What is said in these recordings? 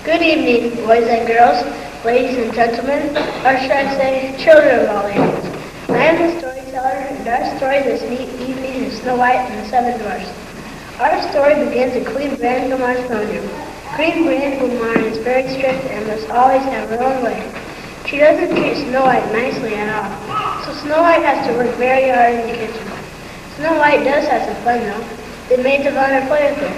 Good evening, boys and girls, ladies and gentlemen, or should I say, children of all ages. I am the storyteller, and our story this evening is Snow White and the Seven Dwarfs. Our story begins at Queen Brandamar's throne room. Queen Brandamar is very strict and must always have her own way. She doesn't treat Snow White nicely at all, so Snow White has to work very hard in the kitchen. Snow White does have some fun though. The maids of honor play with her.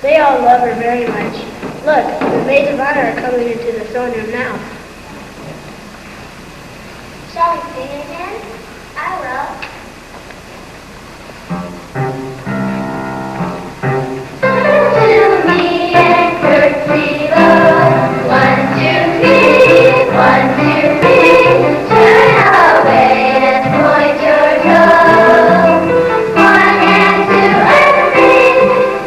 They all love her very much. Look, the maids of honor are coming into the throne room now. Shall we sing again? I will. To me and curtsy low. 1, 2, 3. 1, 2, 3. Turn away and point your toe. 1 and 2 and 3.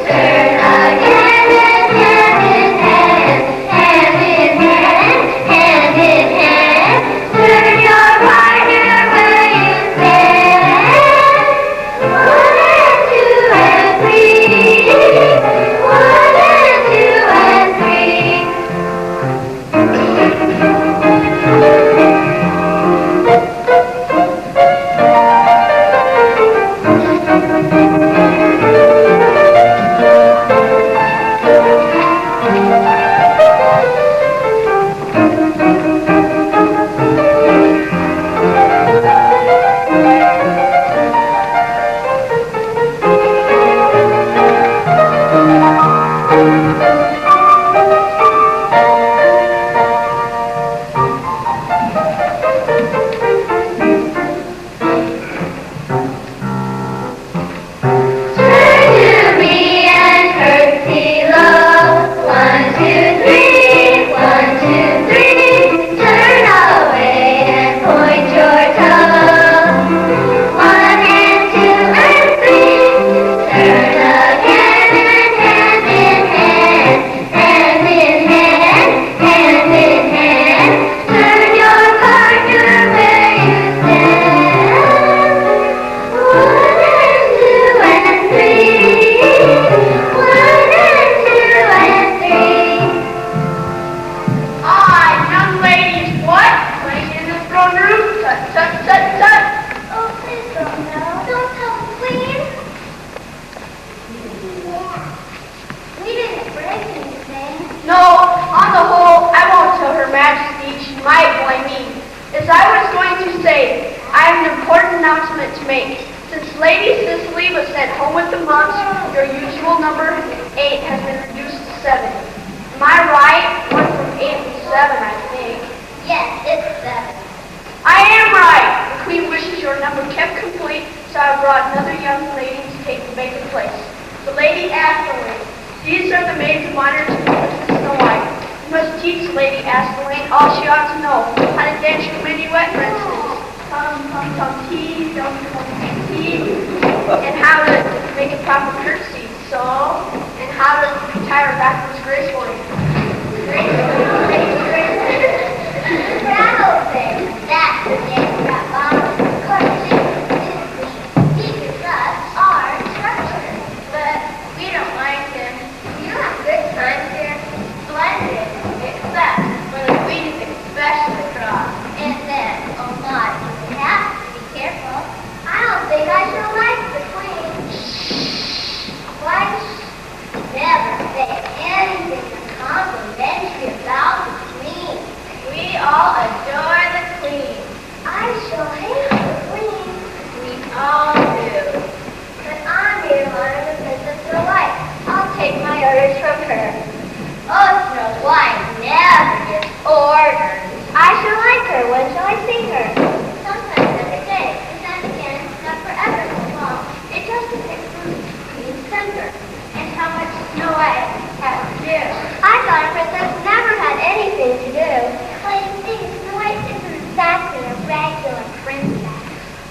Turn again and hand in hand, hand in hand, hand in hand. Turn your partner where you stand. 1 and 2 and 3. 1 and 2 and 3. Turn to me and curtsy low. 1, 2, 3. 1, 2, 3. Turn away and point your toe. 1 and 2 and 3. Turn again and hand in hand, hand in hand, hand in hand. Turn your partner where you stand. 1 and 2 and 3. 1 and 2 and 3. Young ladies, what? Playing in the throne room? Tut, tut, tut, tut. Oh, please don't know. Don't tell the queen. Yeah. We didn't break anything. No, on the whole, I won't tell Her Majesty. She might blame me. As I was going to say, I have an important announcement to make. Since Lady Cicely was sent home with the monks, your usual number 8 has been reduced to 7. Am I right? Went from 8 to 7, I think. Yes, it's 7. I am right. The Queen wishes your number kept complete, so I brought another young lady to take the vacant place. The Lady Athelane. These are the maids of honor to Princess Snow White. You must teach Lady Athelane all she ought to know. How to dance your minuet, for instance. Tum-tum-tum-tee, tum-tum-tee. And how to make a proper curtsy, so. And how to retire backwards gracefully. Rattle thing. That's the name of that bottle. Teachers us our structure. But we don't like him. You have good times here. Splendid. Except for the queen is especially cross. And then, oh my, we have to be careful. I don't think I shall like the queen. Why? Never say anything complimentary about the queen. We all adore the queen. I shall hate the queen. We all do. But I'm here to honor the Princess Snow White. I'll take my orders from her. Oh, Snow White never gives orders. I shall like her. When shall I see her? Sometimes every day. And then again, not forever so long. It just depends on the queen's temper and how much Snow White has to do. I thought a princess never had anything to do. Well, you see, Snow White isn't exactly a regular princess.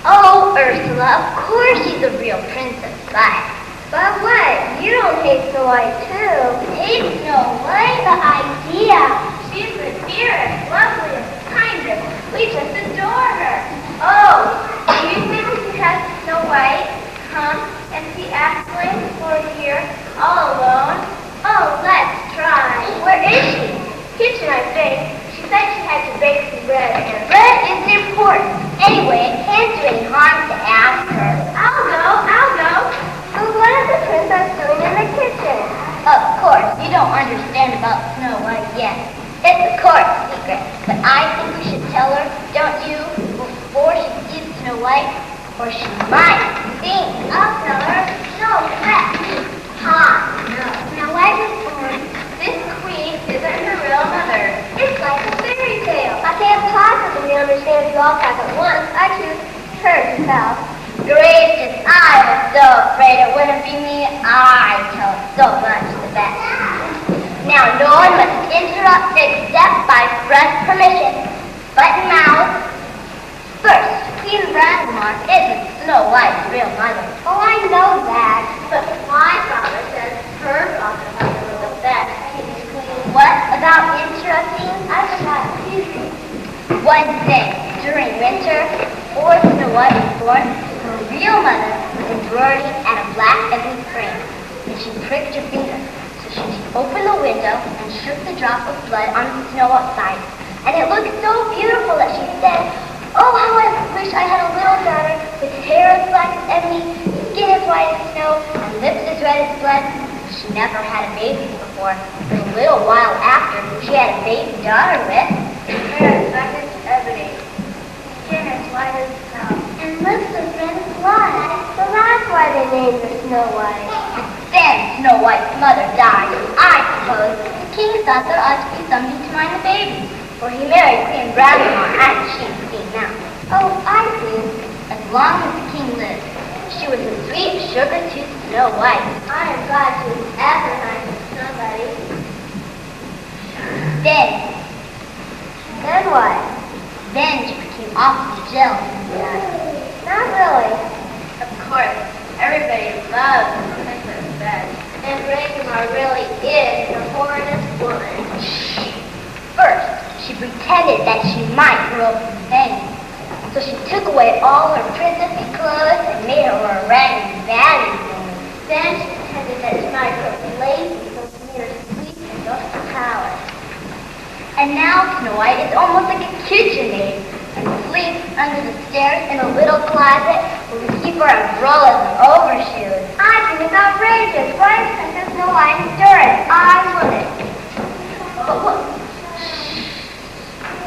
Oh, Ursula, of course she's a real princess, but what? You don't hate Snow White, too. Hate Snow White? The idea. She's the dearest, loveliest, kindest. We just adore her. Oh, do you think we can have Snow White come and see Athelane for a year all alone? Oh, let's try. Where is she? you don't understand about Snow White yet. It's a court secret, but I think you should tell her, don't you, before she sees Snow White, or she might think. I'll tell her. No, let me. No. Snow White was born. This queen isn't her real mother. It's like a fairy tale. I can't possibly understand you all talk at once. I choose her to tell. Gracious, I was so afraid it wouldn't be me. I tell so much the best. Now, no one must interrupt except by express permission. Button mouth. First, Queen Brandamar isn't Snow White's real mother. Oh, I know that. But my father says her father was the best king's queen. What about interrupting? I forgot. One day, during winter, before Snow White was born, her real mother was embroidering at a black ebony frame, and she pricked her finger. So she opened the window and shook the drop of blood on the snow outside. And it looked so beautiful that she said, "Oh, how I wish I had a little daughter with hair as black as ebony, skin as white as snow, and lips as red as blood." She never had a baby before, but a little while after, she had a baby daughter with hair as black as ebony, skin as white as snow, and lips as red as blood. So that's why they named her Snow White. But then Snow White's mother died. I suppose the king thought there ought to be somebody to mind the baby. For he married Queen Brandamar, and she's king now. Oh, I see. As long as the king lived, she was a sweet, sugar-toothed Snow White. I am glad she was ever nice to somebody. Then what? Then she became awfully jealous and died. Not really. Of course, everybody loves Princess Beth. And Brandamar really is the hornest woman. First, she pretended that she might grow up in fame. So she took away all her princessy clothes and made her wear a raggedy vanity woman. Then she pretended that she might grow lazy, so she made her sleep and go to the palace. And now Snow White is almost like a kitchen maid and sleeps under the stairs in a little closet where we keep her umbrellas and overshoes. I think it's outrageous. Why is Princess Snow White endure it? I wouldn't. But what?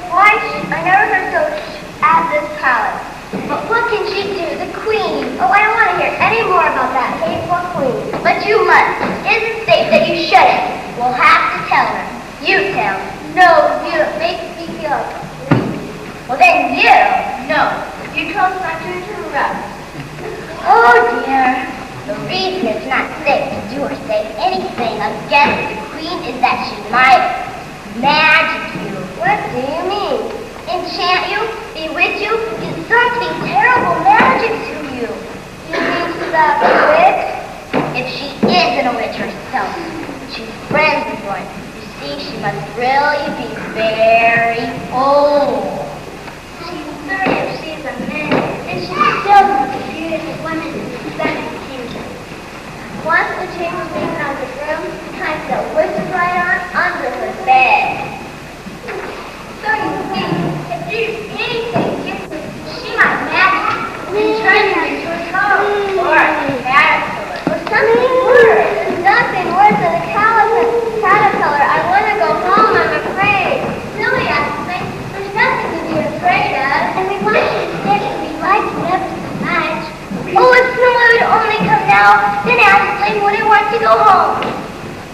Why? I never heard so at this palace. But what can she do? The queen. Oh, I don't want to hear any more about that hateful queen. But you must. It isn't safe that you shouldn't. We'll have to tell her. You tell. No, you. It makes me feel creepy. Well, then you. No. You told us not to interrupt. Oh, dear. The reason it's not safe to do or say anything against the queen is that she might magic you. What do you mean? Enchant you, bewitch you, do something terrible magic to you. You mean she's a witch? If she isn't a witch herself, she's friends with one. You see, she must really be very old. She's 30 if she's a man, and she's still the most beautiful woman in the 7th kingdom. Once the chamber's making out of the room, time to whisper right on under her bed. So you see, if there's anything she might magic and turn you into a toad or a caterpillar or something worse. There's nothing worse than a caterpillar. I want to go home, I'm afraid. Silly, Ashley. There's nothing to be afraid of. And we want you to stay and we like you ever so much. Oh, if Snow White would only come now, then Ashley wouldn't want to go home.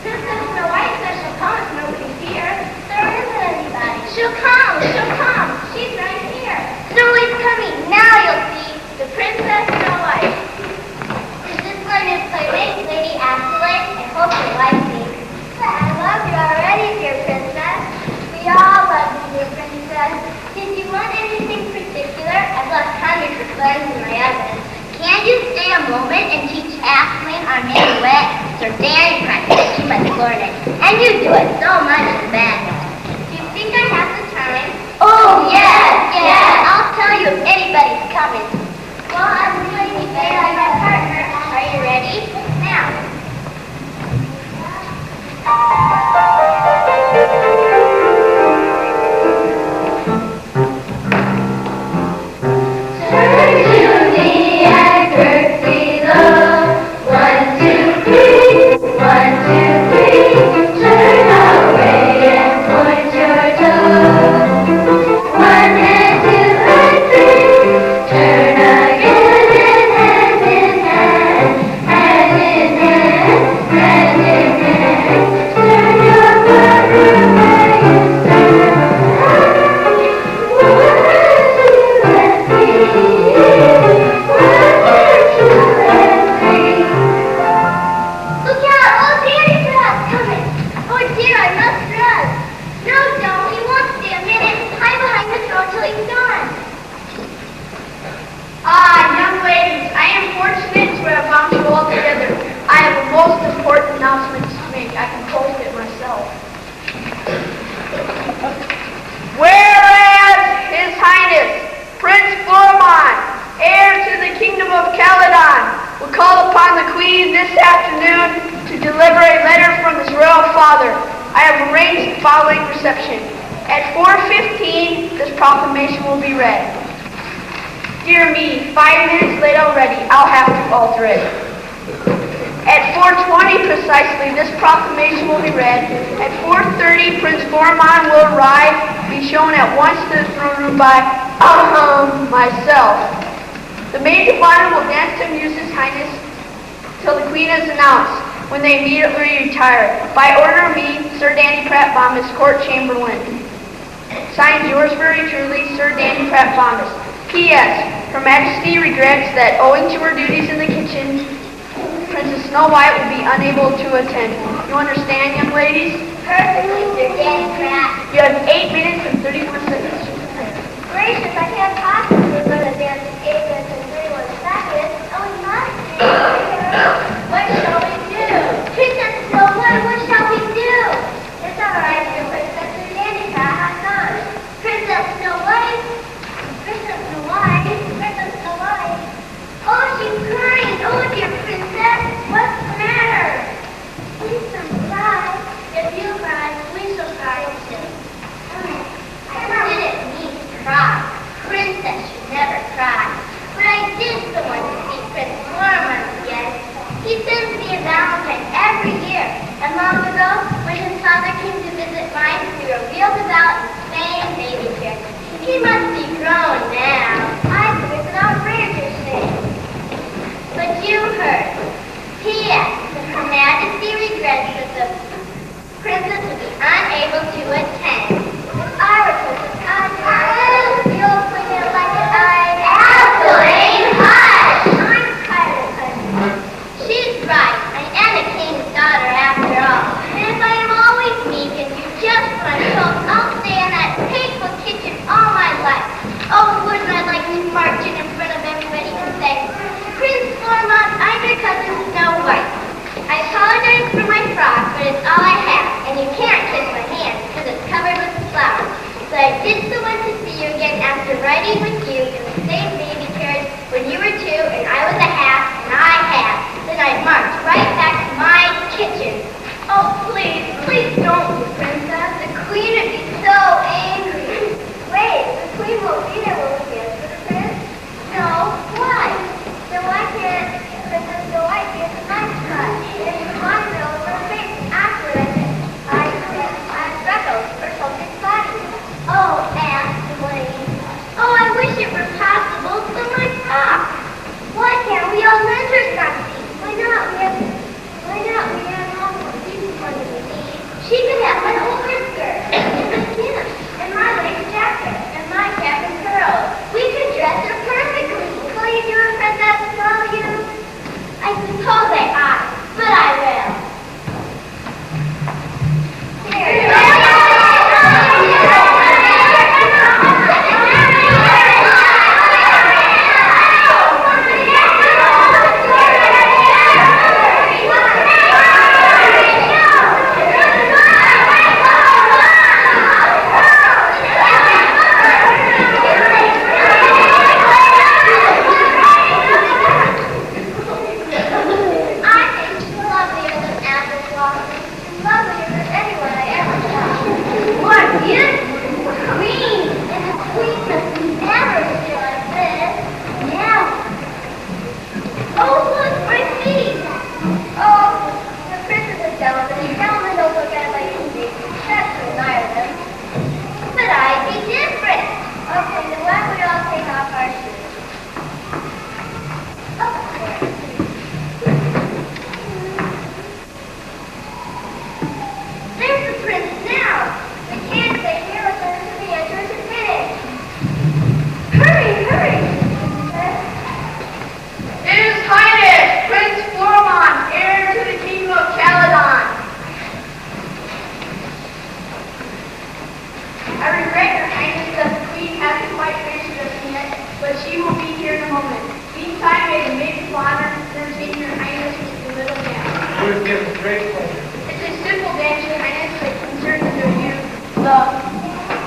Princess Snow White says she'll come if nobody's here. There isn't anybody. She'll come. She's right here. Snow White's coming. Now you'll see the Princess Snow White. Is this my new playmate, Lady Ashley? I hope you like me. I love you already, dear Princess. We all love you, dear Princess. Did you want anything particular? I've left hundreds of buns in my oven. Can you stay a moment and teach Ashley our minuet? Sir Danny practiced. She must learn it. And you do it so much in bed. Do you think I have the time? Oh, yes. I'll tell you if anybody's coming. Well, I'm doing the bed on my partner. Are you ready? Now. One, two, three. reception. At 4:15, this proclamation will be read. Dear me, 5 minutes late already. I'll have to alter it. At 4:20 precisely, this proclamation will be read. At 4:30, Prince Florimond will arrive, be shown at once to the throne room by, myself. The maids of honor will dance to amuse His Highness till the Queen is announced, when they immediately retire. By order of me, Sir Danny Pratt Bombas, Court Chamberlain. Signed, yours very truly, Sir Danny Pratt Bombas. P.S. Her Majesty regrets that owing to her duties in the kitchen, Princess Snow White will be unable to attend. You understand, young ladies? Perfectly, Sir Danny Pratt. You have 8 minutes and 31 seconds to prepare. Gracious, I can't possibly run a dance in 8 minutes and 31 seconds. Oh, not What shall we do? Princess Snow White, what shall we do? It's all right, dear Princess. Sir Danny Pratt has gone. Princess Snow White? Princess Snow White? Princess Snow White? Oh, she's crying. Oh, dear Princess, what's the matter? Please don't cry. If you cry, we shall cry too. I didn't mean to cry. Princess should never cry. But I did so want to see Prince Florimond again. He sends me a valentine every year. And long ago, when his father came to visit mine, we were wheeled about in Spain baby chair. He must be grown now. I think it's an outrageous thing. But you heard. P.S. Her Majesty regrets that the princess will be unable to attend. I request the old queen elected Adeline, hush! I'm tired of her. She's right. I am a king's daughter after all. And if I am always meek and do just what I'm told, I'll stay in that hateful kitchen all my life. Oh, wouldn't I like to march in front of everybody and say, Prince Florimond, I'm your cousin Snow White. I apologize for my frock, but it's all I have, and you can't kiss my hand because it's covered with flowers. So I did so want to see you again after riding with you in the same baby carriage when you were 2 and I was a half and I had. Then I'd march right back to my kitchen. Oh, please, please don't, Princess. The Queen would be so angry. Wait, the Queen won't be there when we dance for the Prince? No, why? Then why can't Princess Snow White be at the night spot? And you want to know her face afterward, I had freckles or something funny. Oh, Aunt Elaine. Oh, I wish it were possible for my frock. Why can't we all lend her something? Why not? We have almost these one of these. She could have my overskirt and my lace jacket and my cap and curls. We could dress her perfectly. Will you do it, Princess? Will you? I suppose I ought, but I will.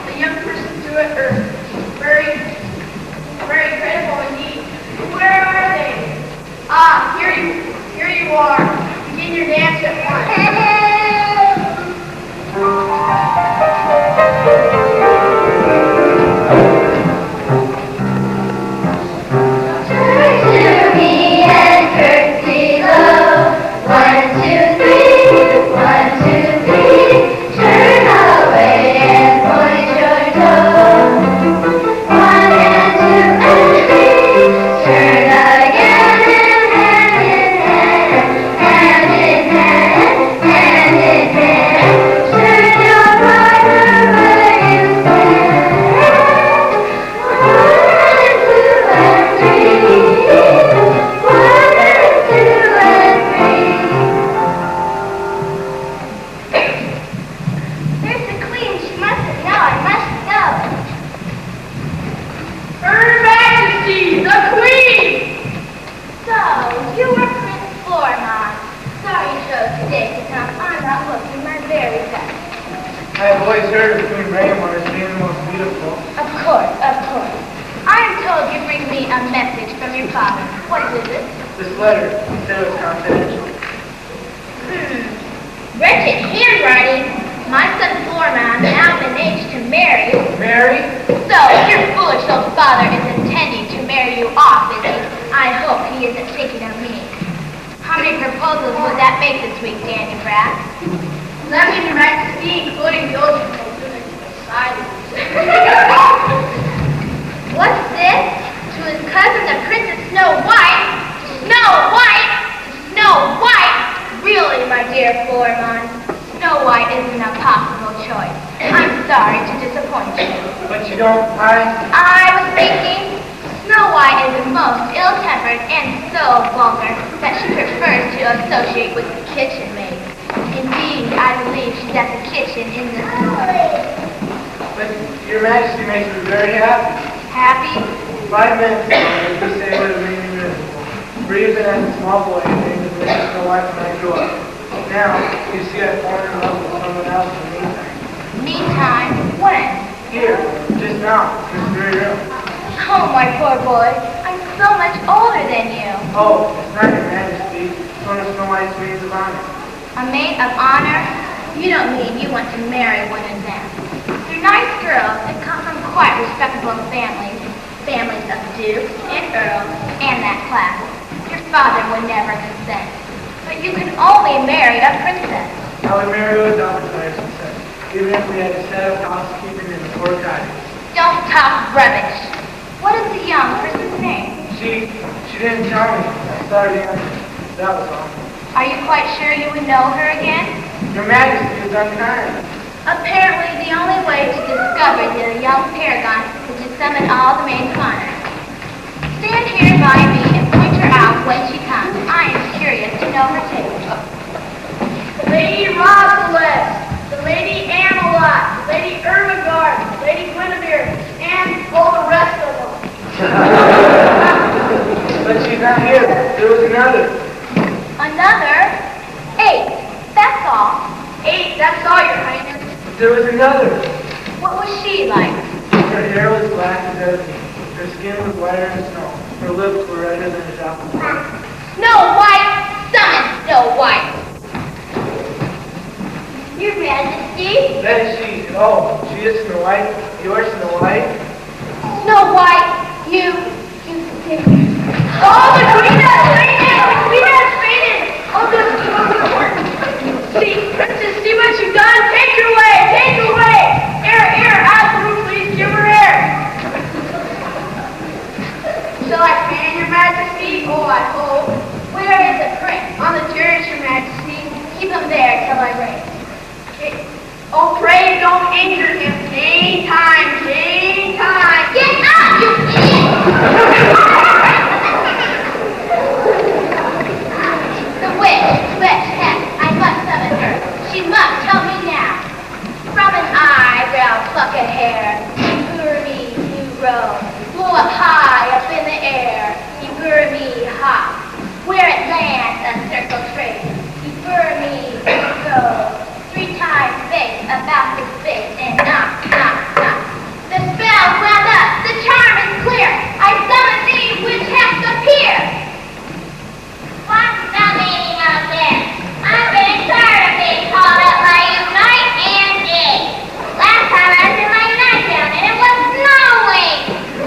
The young person to it are very, very credible indeed. Where are they? Ah, here you are. Begin your dance at once. I've always heard of Queen Raymond as being the most beautiful. Of course, of course. I am told you bring me a message from your father. What is it? This letter, he said it was confidential. Wretched handwriting. My son Florimond, now of an age to marry. Mary? So, your foolish old father is intending to marry you off, is he? I hope he isn't thinking of me. How many proposals would that make this week, Daniel Brack? Let me direct to see, including the old proposal and society. What's this? To his cousin, the Princess Snow White? Snow White? Snow White? Really, my dear Florimond, Snow White isn't a possible choice. I'm sorry to disappoint you. But you don't, I was thinking, Snow White is most ill-tempered and so vulgar that she prefers to associate with the kitchen maid. Indeed, I believe she's at the kitchen in this morning. But your Majesty makes me very happy. Happy? 5 minutes ago, you say would have made me miserable. For even as a small boy, I named the Princess Snow White when I grew up. Now, you see I've fallen in love with someone else in the meantime. Meantime? When? Here, just now, this very room. Oh, my poor boy. I'm so much older than you. Oh, it's not your Majesty. It's one of Snow White's maids of honor. A maid of honor? You don't mean you want to marry one of them. They're nice girls that come from quite respectable families. Families of dukes and earls and that class. Your father would never consent. But you can only marry a princess. I would marry a daughter, princess, even if we had to set up housekeeping in the poor cottage. Don't talk rubbish. What is the young person's name? She didn't tell me. I saw her the answer. That was all. Are you quite sure you would know her again? Your Majesty is unkind. Apparently, the only way to discover the young paragon is to summon all the maids of honor. Stand here by me and point her out when she comes. I am curious to know her too. Lady Rosalette, the Lady Amelot, the Lady Ermengarde, the Lady Guinevere, and all the rest of them. But she's not here. There was another. Another? 8. That's all. 8, that's all, Your Highness. There was another. What was she like? Her hair was black as ebony. Her skin was whiter than snow. Her lips were redder than a drop of blood. Snow White! Summon Snow White! Your Majesty? That is she. Oh, she is Snow White. You're Snow White. Snow White, you Oh, the Queen has fainted! The Queen has fainted! Oh, see, Princess, see what you've done? Take her away! Take her away! Air, out the room, please. Give her air. Shall I fan, Your Majesty? Oh, I hope. Where is the prince? On the terrace, Your Majesty. Keep him there till I ring. Oh, pray don't anger him. Game time, game time. Get up, you idiot! The witch, heck, I must summon her. She must tell me now. From an eyebrow, pluck a hair. Me, you row. Blow up high up in the air. Me hop. Where it lands, a circle trace. Me go. 3 times face about his face and knock. The spell's wound up. The charm is clear. I summon thee, which hast appeared. What's the meaning of this? I'm getting tired of being called up by you night and day. Last time I was in my nightgown and it was snowing.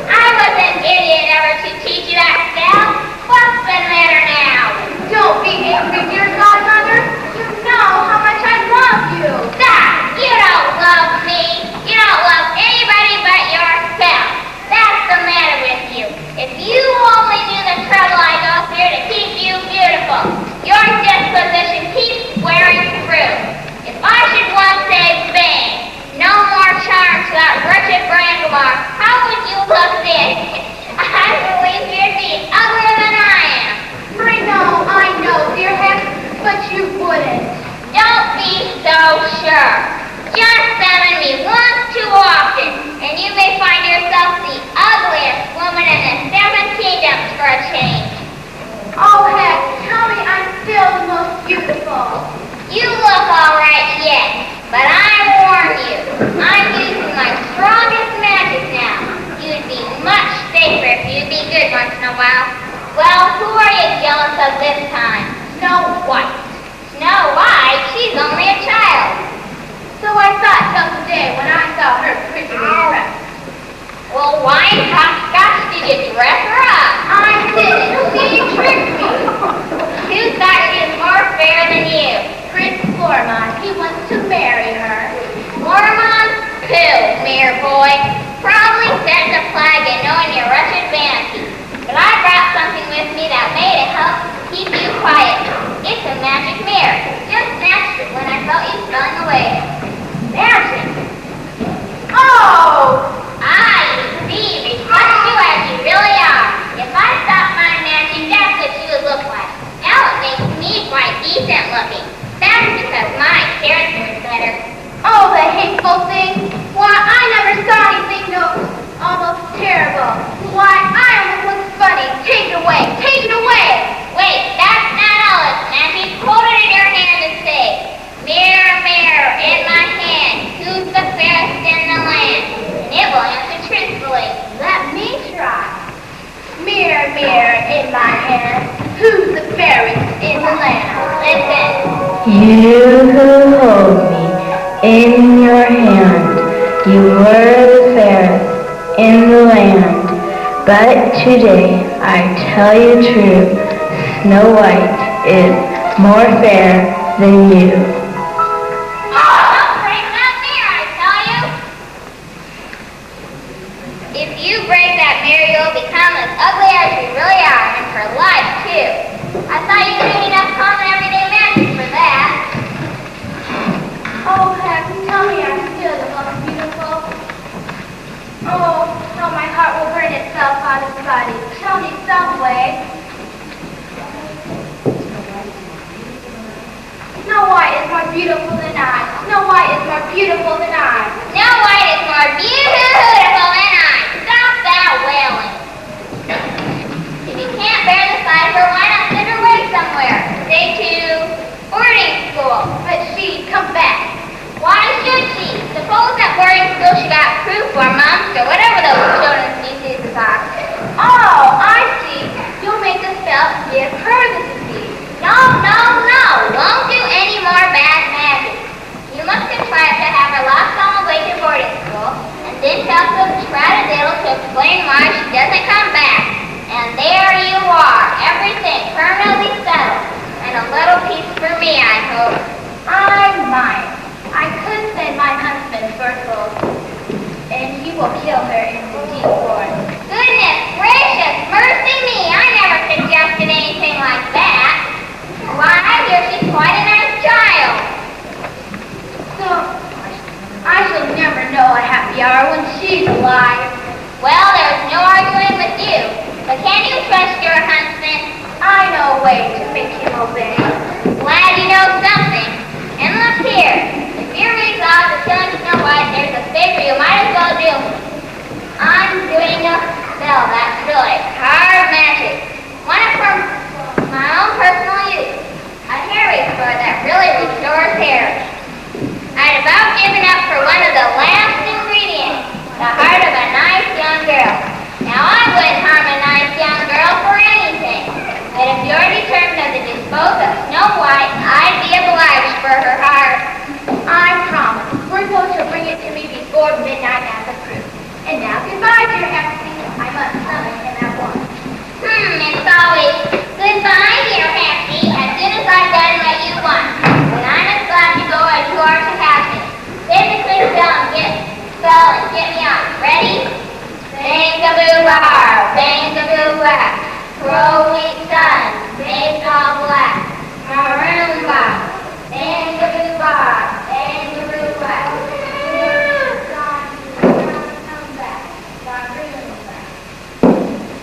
I was an idiot ever to teach you that spell. What's the matter now? Don't be angry, dear godmother. You know how much I love you. Stop! You don't love me. You don't love anybody but yourself. That's the matter with you. If you only knew the trouble I go through to keep you beautiful, your disposition keeps wearing through. If I should once say bang, no more charms to that wretched Brangomar, how would you look then? I believe you'd be uglier than I am. I know, dear heck, but you wouldn't. Don't be so sure. Just summon me once too often, and you may find yourself the ugliest woman in the 7 kingdoms for a change. Oh, heck, tell me I'm still the most beautiful. You look all right yet, but I warn you, too, mere boy. Probably setting a flag and knowing your Russian vanity. But I brought something with me that may help keep you quiet. It's a magic mirror. Just snatched it when I felt you spelling away. Magic? Oh! You see, reflect you as you really are. If I stopped my magic, that's what you would look like. Now it makes me quite decent looking. That's because my character is better. Oh, the hateful thing! Why, I never saw anything so almost terrible. Why, I almost look funny. Take it away! Take it away! Wait, that's not all it's magic. Hold it in your hand and say, Mirror, mirror, in my hand, who's the fairest in the land? And it will answer truthfully. Let me try. Mirror, mirror in my hand, who's the fairest in the land? Listen. You who hold me in your hand, you were the fairest in the land. But today, I tell you true, Snow White is more fair than you. Don't break that mirror, I tell you. If you break that mirror, you'll become as ugly as you really are, and for life, too. I thought you knew enough common everyday magic for that. Oh, heck, tell me I'm still the most beautiful. Oh, how my heart will burn itself out of body. Tell me some way. Snow White is more beautiful than I. Snow White is more beautiful than I. Snow White is more beautiful than I. Stop that wailing. If you can't bear the cipher, why not send her away somewhere? Say to boarding school. But she, come back. Why should she? Suppose at boarding school she got croup or mumps or whatever those children's diseases are. Oh, I see. You'll make the spell give her the disease. No, no, no. Won't do any more bad magic. You must contrive to have her lost on the way to boarding school, and then tell some Stratadiddle to explain why she doesn't come back. And there you are, everything permanently settled. And a little peace for me, I hope. I might. I could send my husband Berthold, and he will kill her in the deep forest. Goodness gracious, mercy me! I never suggested anything like that. Why, I hear she's quite a nice child. So, I shall never know a happy hour when she's alive. Well, there's no arguing with you. But can you trust your husband? I know a way to make him obey. Glad you know something. And look here. If you're resolved to killing Snow White, there's a favor you might as well do. I'm doing a spell that's really hard magic. One of her, my own personal use. A hair restore that really restores hair. I'd about given up for one of the last ingredients, the heart of a nice young girl. Now I wouldn't harm a nice young girl for anything. But if you're determined to dispose of Snow White, I'd be obliged for her heart. I promise. Berthold shall bring it to me before midnight as a proof. And now goodbye, dear Hepsy. I must summon him at once. It's always goodbye, dear Happy, as soon as I've done what you want. But I'm as glad to go as you are to have me. Physically spell and get me on. Ready? Bang-a-boo-bar, bang-a-boo-bar. Crow-week sun, baked all black. Maroon bar, bang-a-boo-bar, bang-a-boo-bar.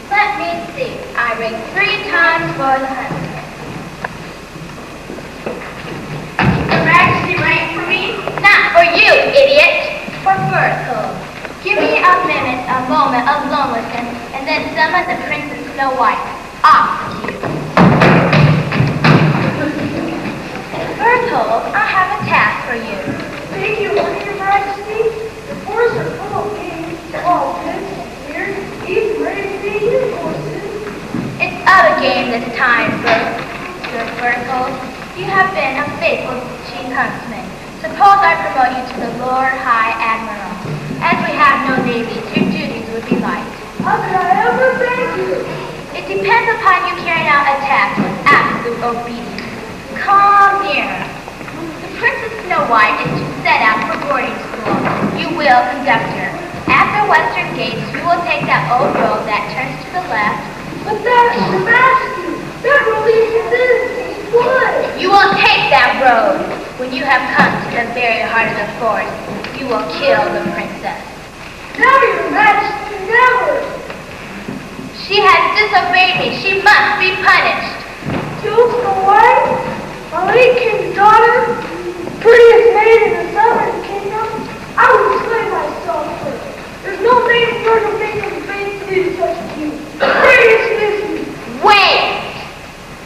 Let me see. I ring 3 times for the huntsman. Your Majesty rang for me? Not for you, idiot. For Berthold. Give me a moment of loneliness, and then summon the Princess Snow White. Off with you. Berthold, I have a task for you. Thank you, Your Majesty. The forests are full of games, all good and weird, even ready to be used, horses. It's other game this time, Sir Berthold. You have been a faithful chief huntsman. Suppose I promote you to the Lord High Admiral. As we have no navies, your duties would be light. How could I ever thank you? It depends upon you carrying out a task with absolute obedience. Come nearer. The Princess Snow White is to set out for boarding school. You you will, conductor. After Western Gates, you will take that old road that turns to the left. But that's Damascus. That releases these woods. You will take that road. When you have come to the very heart of the forest, you will kill the princess. Never, Your Majesty, never. She has disobeyed me. She must be punished. Kill Snow White, my late king's daughter, prettiest maid in the southern kingdom. I would slay myself for her. There's no maiden bird of England's faith to do such as you. Prettiest Missy. Wait!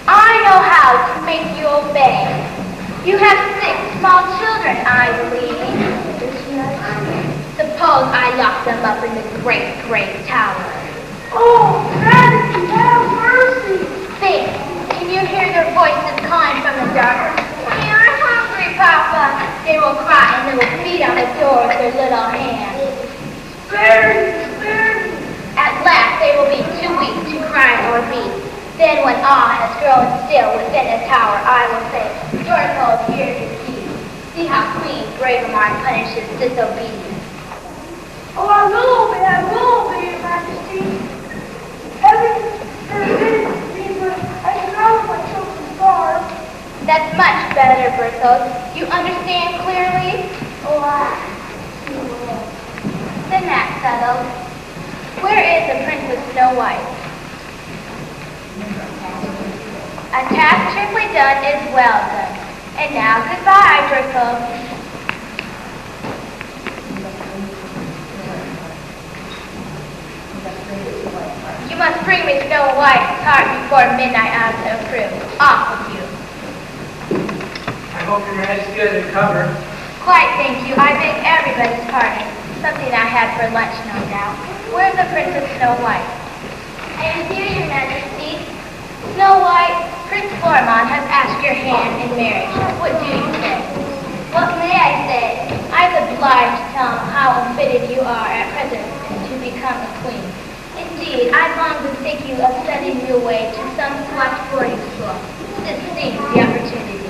I know how to make you obey. You have 6 small children, I believe. Suppose I lock them up in the great, great tower. Oh, Majesty, have mercy. Think, can you hear their voices calling from the dark? We are hungry, Papa. They will cry and they will beat on the door with their little hands. Spare me, spare me. At last they will be too weak to cry or beat. Then when all has grown still within the tower, I will say, Dorothy, here's your key. See how Queen Bravemar punishes disobedience. Oh, I will obey, Your Majesty. Heaven forbid me, but I cannot let my children starve. That's much better, Berthold. You understand clearly? Oh, Then that's settled. Where is the Princess Snow White? A task cheerfully done is well done. And now goodbye, Berthold. You must bring me Snow White's heart before midnight I will approve. Off with you. I hope Your Majesty has recovered. Quite, thank you. I beg everybody's pardon. Something I had for lunch, no doubt. Where's the Princess Snow White? I am here, Your Majesty. Snow White, Prince Florimond has asked your hand in marriage. What do you say? What may I say? I am obliged to tell him how unfitted you are at present to become a queen. Indeed, I long to think you of sending you away to some Scotch boarding school. This seems the opportunity.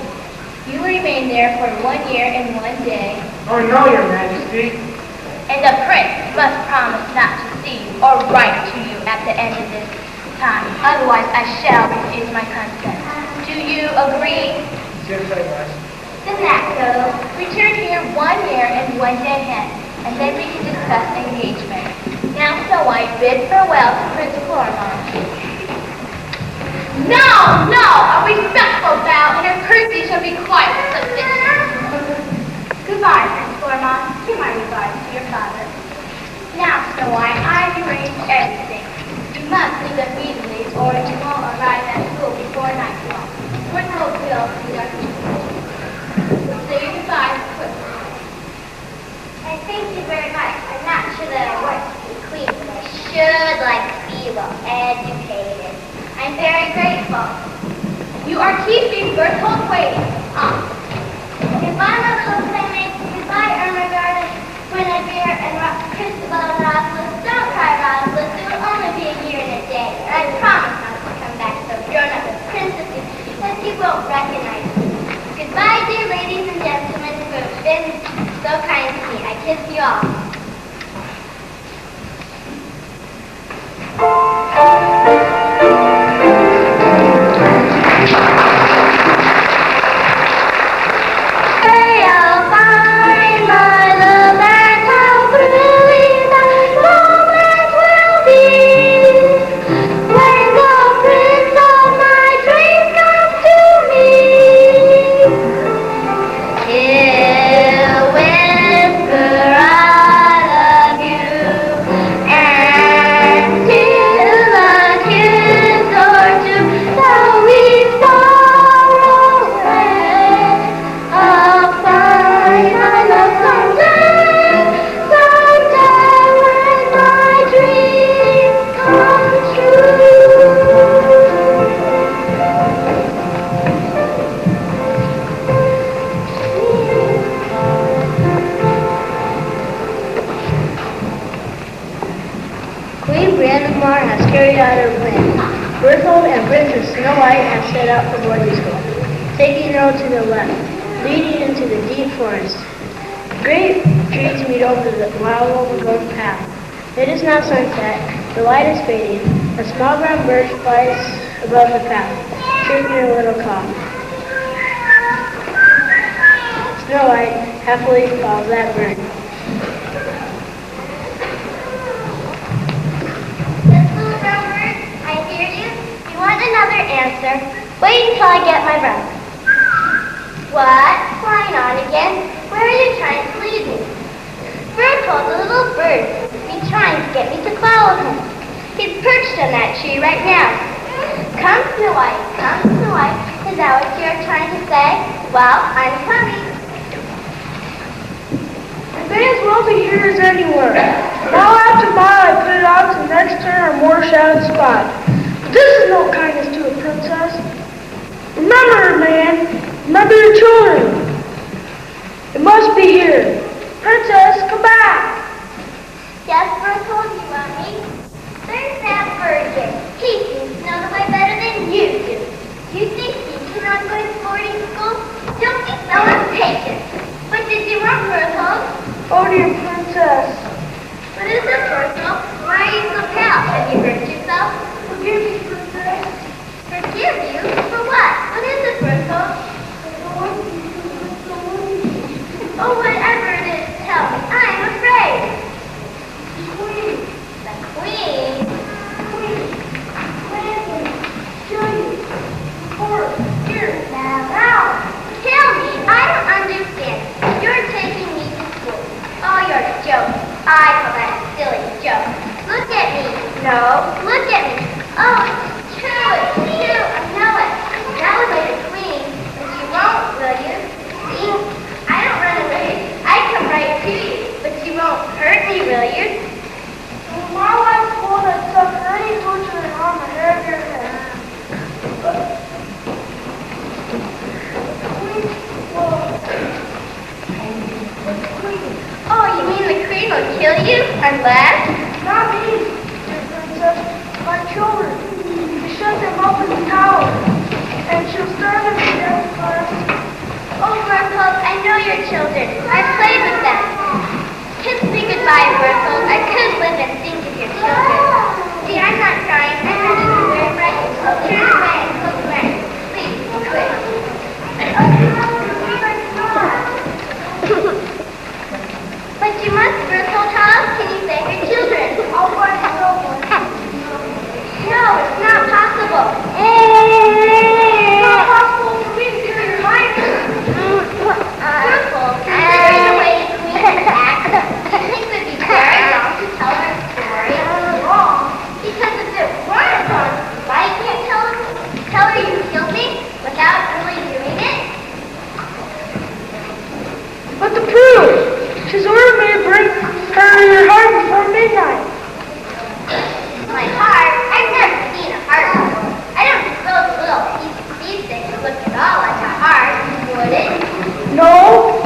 You remain there for 1 year and 1 day, Oh no, Your Majesty. and the prince must promise not to see you or write to you at the end of this time. Otherwise, I shall refuse my consent. Do you agree? Yes, I must. Then that goes. Return here 1 year and 1 day hence, and then we can discuss engagement. Now, Snow White, bid farewell to Prince Florimond. No, no! A respectful bow, and her courtesy shall be quite sufficient. Goodbye, Prince Florimond. Give my regards to your father. Now, Snow White, I've arranged everything. You must leave immediately, or you won't arrive at school before nightfall. Berthold will conduct you. Say your goodbyes quickly. I thank you very much. I'm not sure that I want to be queen, but I should like to be well educated. I'm very grateful. You are keeping Berthold waiting. Goodbye, my little playmates. Goodbye, Ermengarde, Guinevere, and Christabel and Rosalind. Don't cry, Rosalind. It will only be a year and a day. I promise not to come back so grown up as princesses that you won't recognize me. Goodbye, dear ladies and gentlemen who have been so kind to me. I kiss you all. Berthold and Princess Snow White have set out for boarding school, taking the road to the left, leading into the deep forest. Great trees meet over the mile golden path. It is now sunset. The light is fading. A small brown bird flies above the path, chirping a little call. Snow White happily follows that bird. This little brown bird, I hear you. You want another answer? Wait until I get my breath. What? Flying on again? Where are you trying to lead me? Bird told the little bird he's trying to get me to follow him. He's perched on that tree right now. Come, Snow White, come, Snow White. Is that what you're trying to say? Well, I'm coming. It may as well be here as anywhere. Mile after mile I put it out to the next turn or more shadowed spot. But this is no kindness to a princess. Remember, man. Remember your children. It must be here. Princess, come back. Yes, Berthold, you want me? There's that bird again. He seems to know the way better than you do. You think he cannot go to boarding school? Don't be so impatient. What did you want, Berthold? Oh, dear princess. What is it, Berthold? Why are you so pale? Have you hurt yourself? Forgive me, princess. Forgive you? For what? What is it, Berthold? Oh, whatever it is, tell me. I'm afraid. The Queen. The Queen? Now, tell me. I don't understand. You're taking me to school. Oh, you're joking. I call that a silly joke. Look at me. No, look at me. Oh, it's true. It's true. I know it. That was like the Queen. But you won't, will you? See? I don't run away. I come right to you. But you won't hurt me, will you? My life's one that suffered any torture and harm on hair of your head. Oh, you mean the Queen will kill you unless? Not me, dear princess. My children. You shut them up in the tower. And she'll starve them to death first. Oh, Berthold, I know your children. I played with them. Kiss me goodbye, Berthold. I could live and think of your children. See, I'm not crying. I'm ready to very bright. Turn away and close away. Please, quick. But you must, Berthold. How else can you save your children? I'll find someone. No, it's not possible. It's not possible for me to do your highness. Berthold, considering the way the Queen acts, do you think it would be very wrong to tell her a story? Wrong. Because if it weren't wrong, why can't tell her you killed me without really doing it? But the proof. She's ordered me to bring her your heart before midnight. My heart? I've never seen a heart before. I don't suppose a little piece of beefsteak would look at all like a heart, would it? No.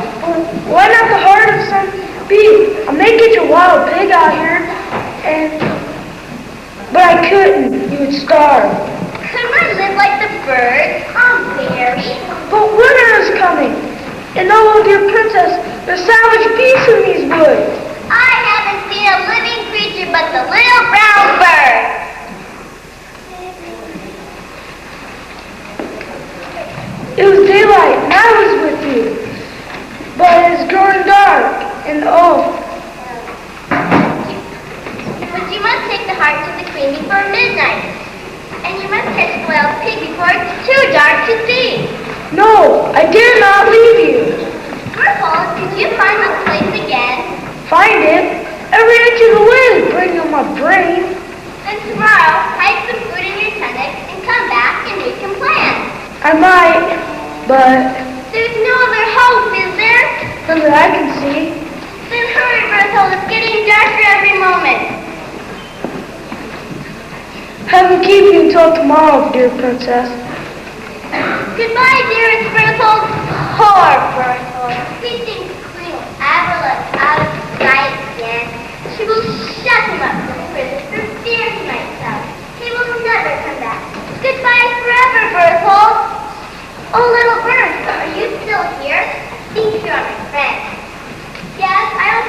Why not the heart of some beef? I may get your wild pig out here, but I couldn't. You would starve. Couldn't I live like the birds? Oh, Mary. But winter is coming. And oh, dear princess, there's savage beasts in these woods. I haven't seen a living creature but the little brown bird. It was daylight, and I was with you. But it's growing dark, and oh. But you must take the heart to the Queen before midnight. And you must catch the wild pig before it's too dark to see. No, I dare not leave you. Berthold, did you find this place again? Find it? Every inch of the way is bringing on my brain. Then tomorrow, hide some food in your tunic and come back and we can plan. I might, but There's no other hope, is there? none that I can see. Then hurry, Berthold. It's getting darker every moment. Heaven keep you until tomorrow, dear princess. Goodbye, dearest Berthold. Poor Berthold. He thinks the Queen will ever let him out of sight again. She will shut him up in prison for fear he might tell. He will never come back. Goodbye forever, Berthold. Oh, little bird, are you still here? I think you're my friend. Yes, I don't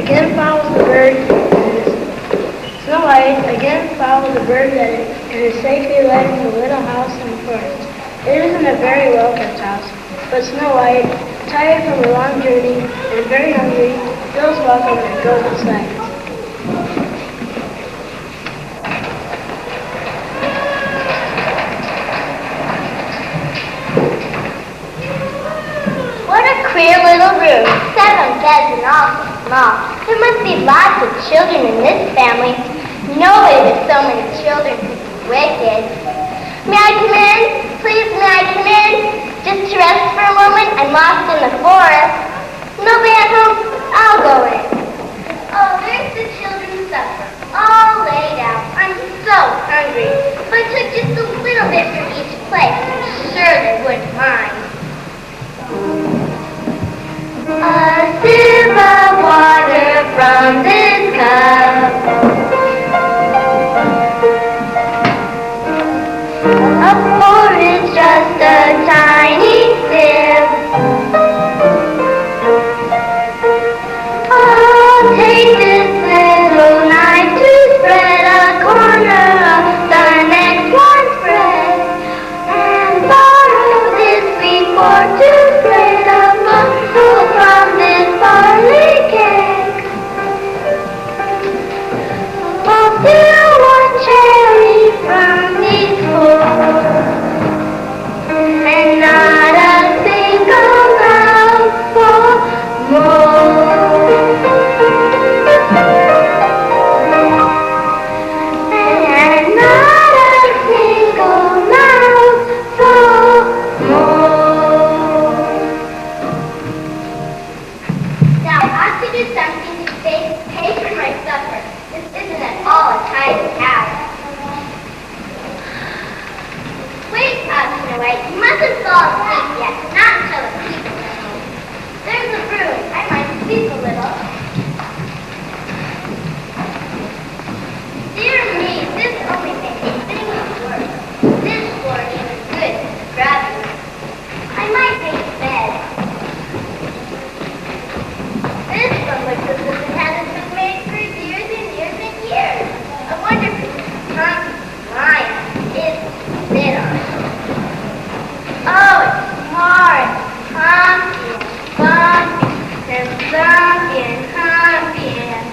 again follows the bird, and Snow White again follows the bird and is safely led in the little house in the forest. It isn't a very well-kept house, but Snow White, tired from a long journey and very hungry, feels welcome and goes inside. What a queer little room. 7 beds and all so small. There must be lots of children in this family. No way that so many children could be wicked. May I come in? Please, may I come in? Just to rest for a moment. I'm lost in the forest. Nobody at home? I'll go in. Oh, there's the children's supper. All laid out. I'm so hungry. If I took just a little bit from each plate, I'm sure they wouldn't mind. A sip of water from this cup. A porridge, just a tiny sip. I'll take this little knife to spread a corner of the next one's bread, and borrow this sweet fork to spread a morsel from this barley cake. I'll steal one cherry from these 4, and not a single mouthful more. And not a single mouthful more. Now I ought to do something to pay for my supper. This isn't at all a tidy house. Wake up, Snow White. You mustn't fall asleep yet. Not until the people are home. There's a room. I might sleep a little. Dear me, this only makes things worse. This floor isn't good for gravity. I might make a bed. This one looks as if it hasn't been made for years and years and years. I wonder if it's lion is sit on it. Oh, it's hard, humpy, bumpy, and bumpy and humpy and...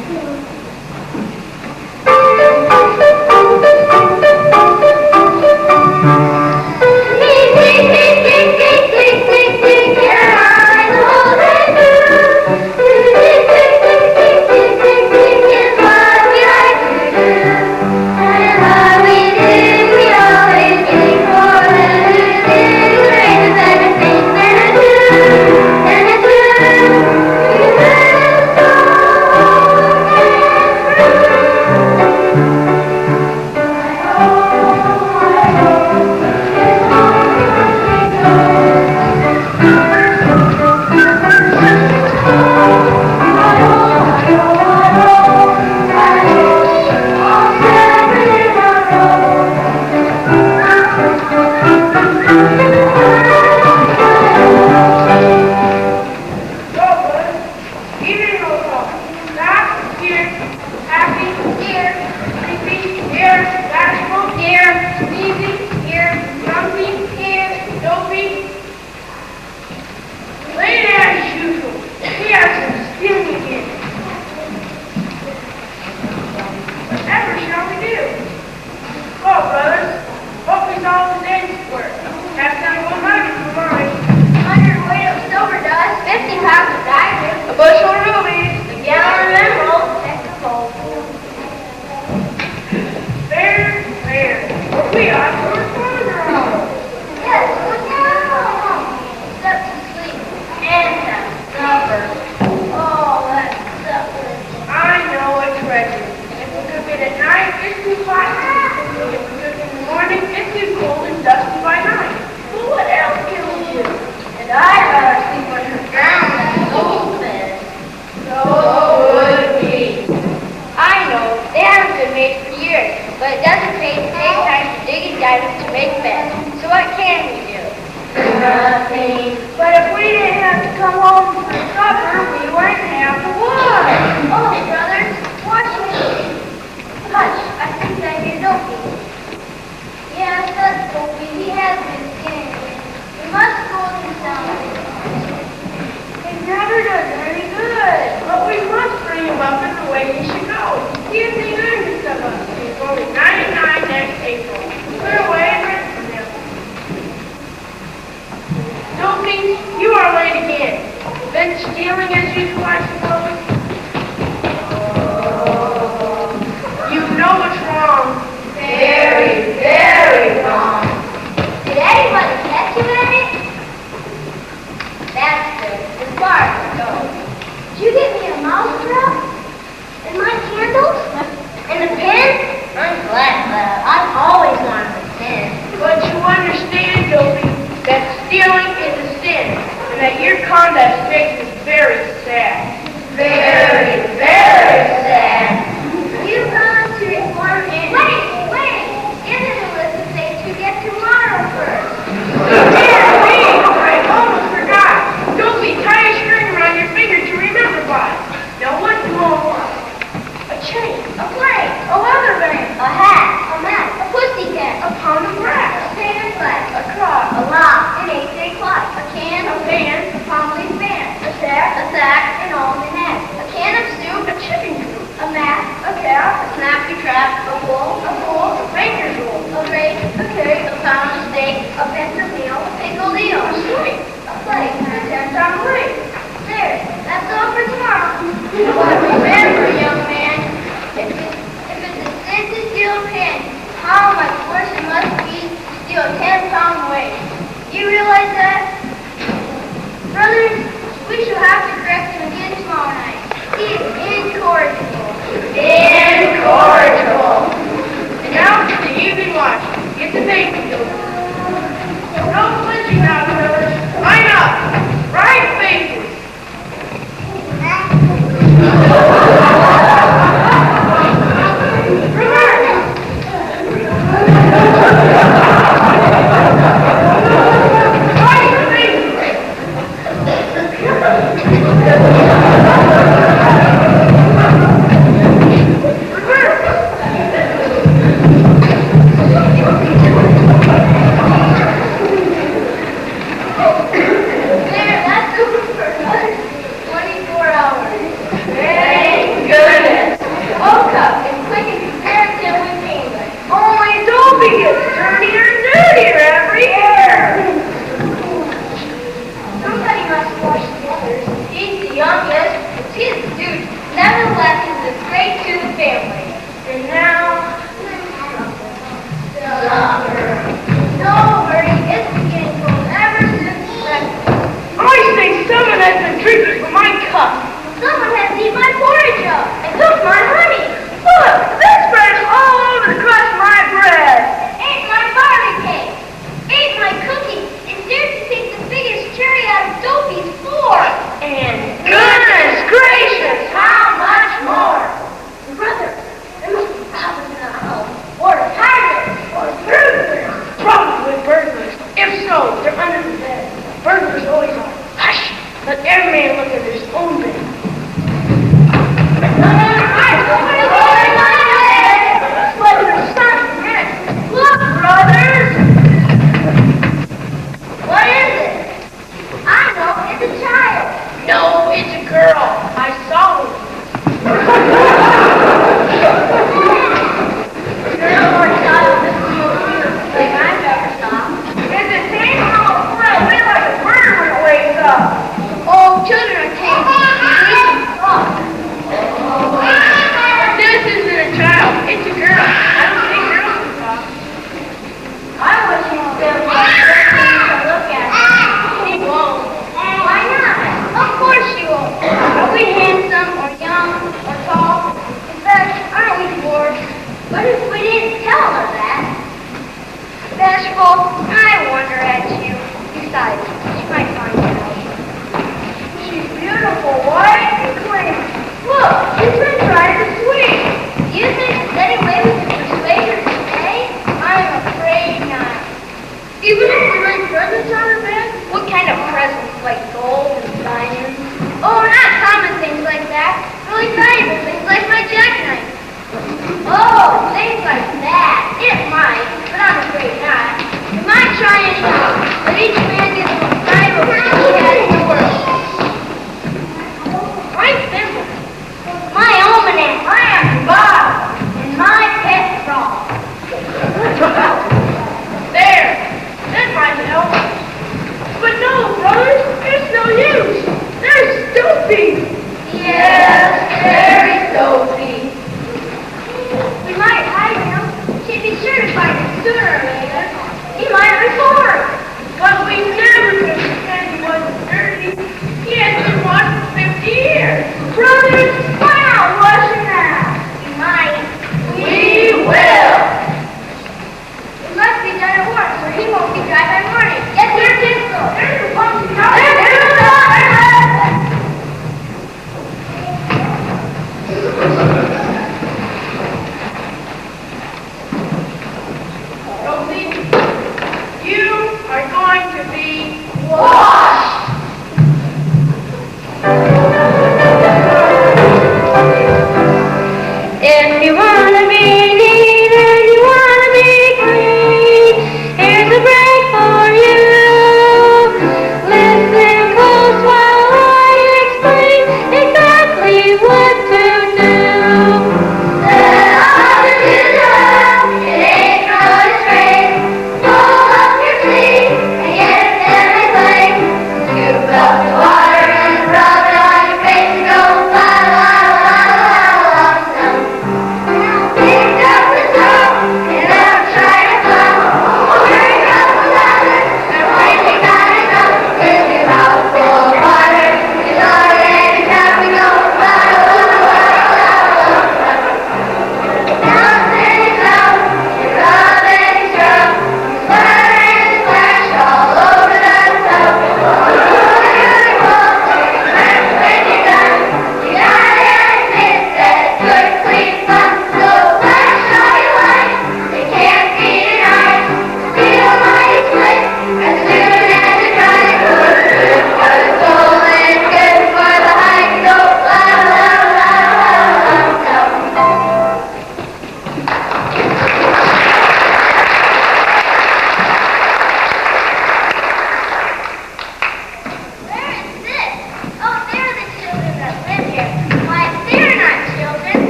But if we didn't have to come home for supper, we wouldn't have to work. Oh, it again. Been stealing as usual, I suppose? You know what's wrong. Very, very wrong. Did anybody catch you at it? That's good. As far as it goes. Did you get me a mouse trap? And my candles? And a pen? I'm glad, I've always wanted a pen. But you understand, Dopey, that stealing is a sin, and that your conduct makes me very sad. Very, very sad. You've gone to reform and... Wait! Give him a list of things to get tomorrow first. Dear me, I almost forgot. Dopey, tie a string around your finger to remember by. Now what do I want? A chain, A plate, a leather band, a hat, a mat, a pussycat, a pound of brass, a painted flag, a cross, a lock, an 8-day clock, a can, a pan, a palm leaf band, a sack, an almond egg, a can of soup, a chicken coop, a mat, a cap, a snappy trap, a bowl, a baker's roll, a rake, a cake, a pound of steak, a pinch of meal, a pickled eel, a sweet, a plate, a 10-pound weight. There, that's all for tomorrow. But remember, young man, if it's a sin to steal a pen, how much worse it must be to steal a 10-pound weight. Do you realize that? Brothers, we shall have to correct him again tomorrow night. He is incorrigible. Incorrigible. And now for the evening watch. Get the baking going. No flinching now, fellas. Line up. Right faces. There, that's over for another 24 hours. Thank goodness. Woke up and quick and comparatively painless. Only Dopey gets dirtier and dirtier every year. Somebody must wash the others. He's the youngest, but he's the dude. Nevertheless, he's a great to the family. And now, Supper. No, Bertie, it's getting cold ever since breakfast. I say someone has been drinking from my cup. Someone has eaten my porridge up and took my honey. Look, this bread is all over the crust of my bread. Ate my barley cake. Ate my cookies and dared to take the biggest cherry out of Dopey's floor. And goodness gracious, how much more? Brother, there must be robbers in the house. Or pirates. Or burglars. Probably burglars. If so, they're under the bed. Burglars always are. Hush! Let every man look at his own bed.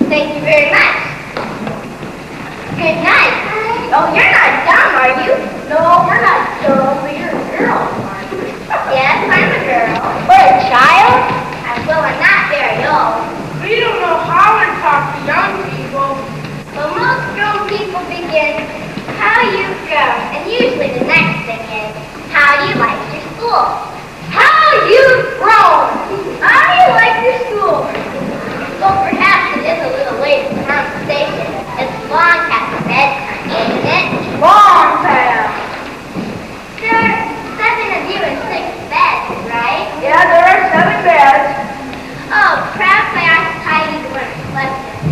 Thank you very much. Good night. Oh, you're not dumb, are you? No, we're not dumb, but you're a girl, aren't you? Yes, I'm a girl. Or a child? Well, I'm not very old. We don't know how to talk to young people. Well, most grown people begin, how you grown? And usually the next thing is, how do you like your school? How you've grown! How do you like your school? Well, perhaps it is a little late for conversation. It's long past bedtime, isn't it? Long past. There are 7 of you in 6 beds, right? Yeah, there are 7 beds. Oh, perhaps I ought to tie you to one of lesson.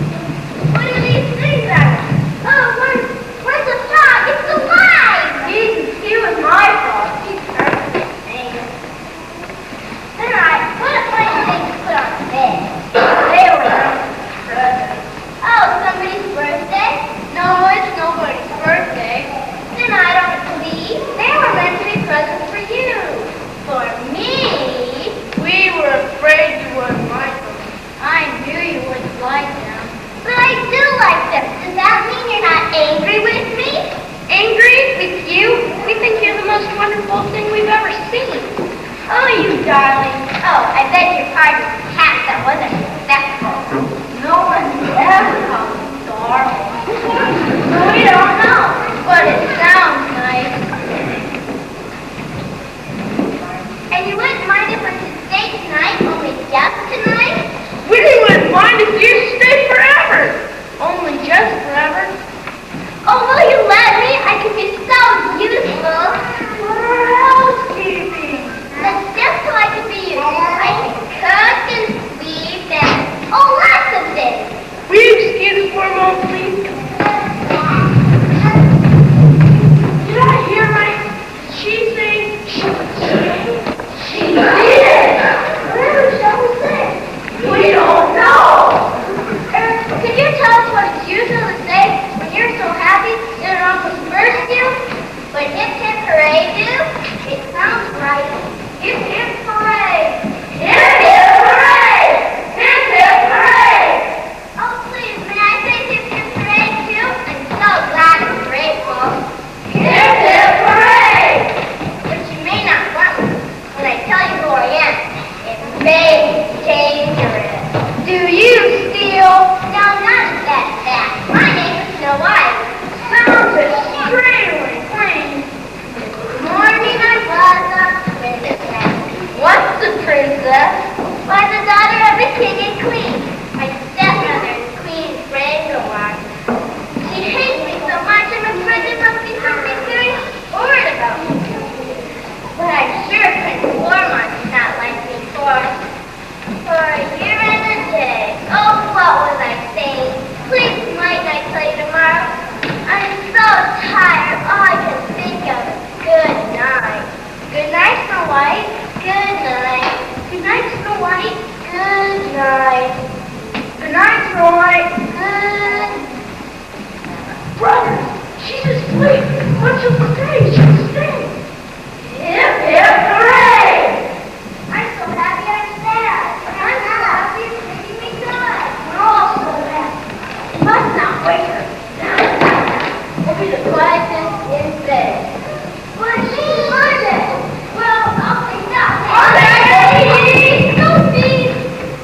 What are these things on? Oh, where's the frog? It's alive! He was my fault. He's perfect. Alright, what a funny thing to put on the bed. They were presents. Oh, somebody's birthday? No, it's nobody's birthday. Then I don't believe they were meant to be presents for you. For me? We were afraid you wouldn't like them. I knew you wouldn't like them. But I do like them. Does that mean you're not angry with me? Angry with you? We think you're the most wonderful thing we've ever seen. Oh, you darling. Oh, I beg your pardon. Perhaps that wasn't respectful. No one ever called me darling. We don't know, but it sounds nice. And you wouldn't mind if we could stay tonight, only just tonight? We wouldn't mind if you stayed forever. Only just forever. Oh, will you let me? I could be so useful. For housekeeping. That's just so I can be useful. I can cook and sweep and, oh, lots of things. Will you excuse us for a moment, please? Did I hear right? Did she say she would stay? She did. Where shall we say? We don't know. Could you tell us what it's usual to say when you're so happy that it almost bursts you? When hip hip hooray do? It sounds right. Hip hip hooray! Hip hip hooray! Hip hip hooray! Oh please, may I say hip hip hooray too? I'm so glad and grateful. Hip hip hooray! But you may not want me. When I tell you who I am, it may be dangerous. Do you steal? No, not that fast. My name is Snow White. Sounds extremely clean. This morning I was a princess. What's the princess? Why, the daughter of the king and queen. My stepmother is Queen Brangawar. She hates me so much I'm afraid there must be something very horrid about me. But I'm sure Prince Warmont did not like me for a year and a day. Oh, what was I saying? Please, might I tell you tomorrow? I'm so tired. All I can think of is good night. Good night, Snow White. Good night. Good night, Snow White. Good night. Good night, Snow White. Good. Brother, she's asleep. What shall we say? She'll stay. Hip hip hooray! I'm so happy I'm sad. I'm so happy it's making me good. We're all so happy. You must not wake her. We'll be the quietest in bed. But she wasn't. Well, I'll think that. Okay. Sophie!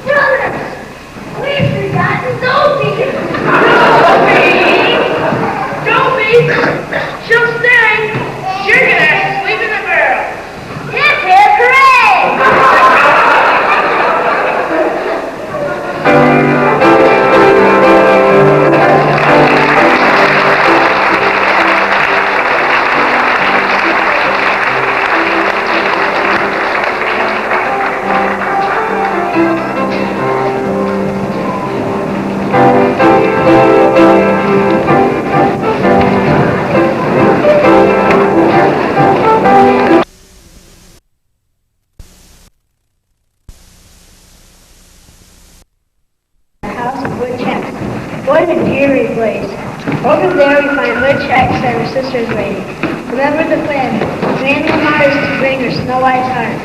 Brothers! We've forgotten Sophie! Sophie! She'll stay. You're gonna have to sleep in the barrel. Hip hip hooray! House of Woodchucks. What a dreary place. Over there we find woodchucks and her sisters waiting. Remember the plan. Grandmama is to bring her Snow White's heart.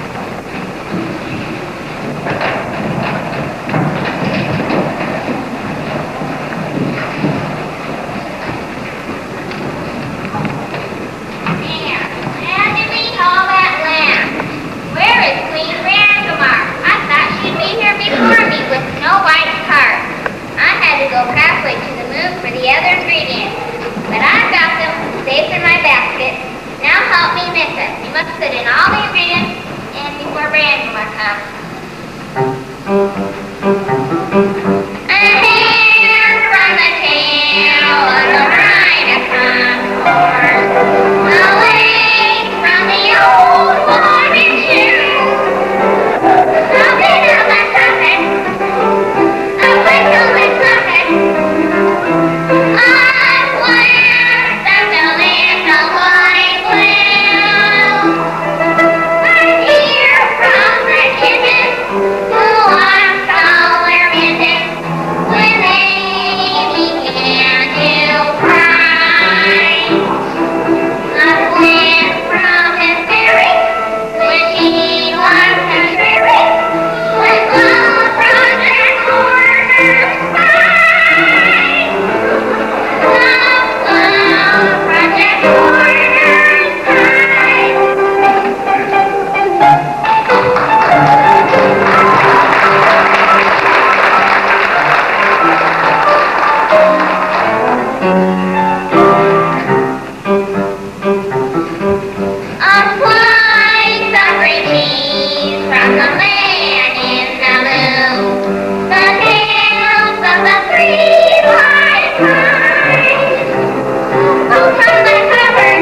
halfway to the moon for the other ingredients. But I've got them safe in my basket. Now help me mix it. You must put in all the ingredients and before Brandula comes. A hair from the tail of a rhinoceros horse. A leg from the old woman shoe. A bit of a trumpet. A whistle with trumpet. A blast of the little white whale. A tear from the chicken who lost all their mittens when they began to cry. A flint from his berry when he lost his berry. When love from their corner's spine. Love from their corner's spine. A slice of green cheese from the man in the moon. The tails of the three white mice. Oh, from the cupboard,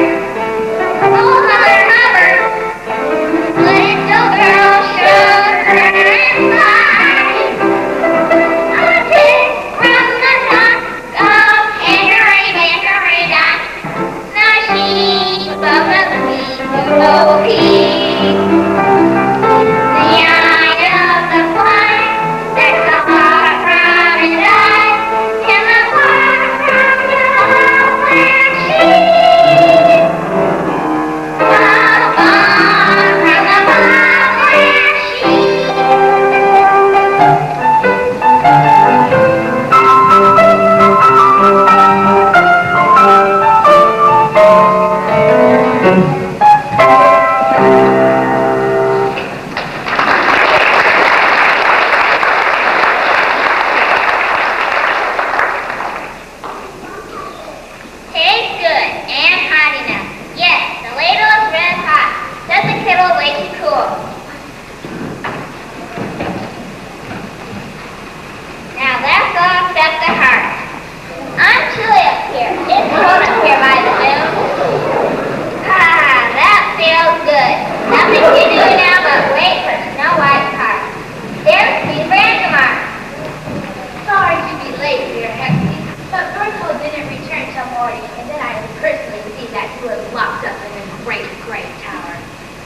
oh, Mother Hubbard, little girl sugar and spice. A tick from the top of Hickory Dock. The sheep of the Bo Peep. The eye of the fly that the hawk from his eye. And the bark from the upland sheep. The bark from the upland Tastes good and hot enough. Yes, the ladle is red hot. Set the kettle way to cool. Now that's all except the heart. I'm chilly up here. It's cold up here by the moon. Ah, that feels good. Nothing to do now but wait for Snow White's heart. There's Queen Brandamar. Sorry to be late, dear Hexie, but Berthold didn't return till morning, and then I personally see that he was locked up in a great tower.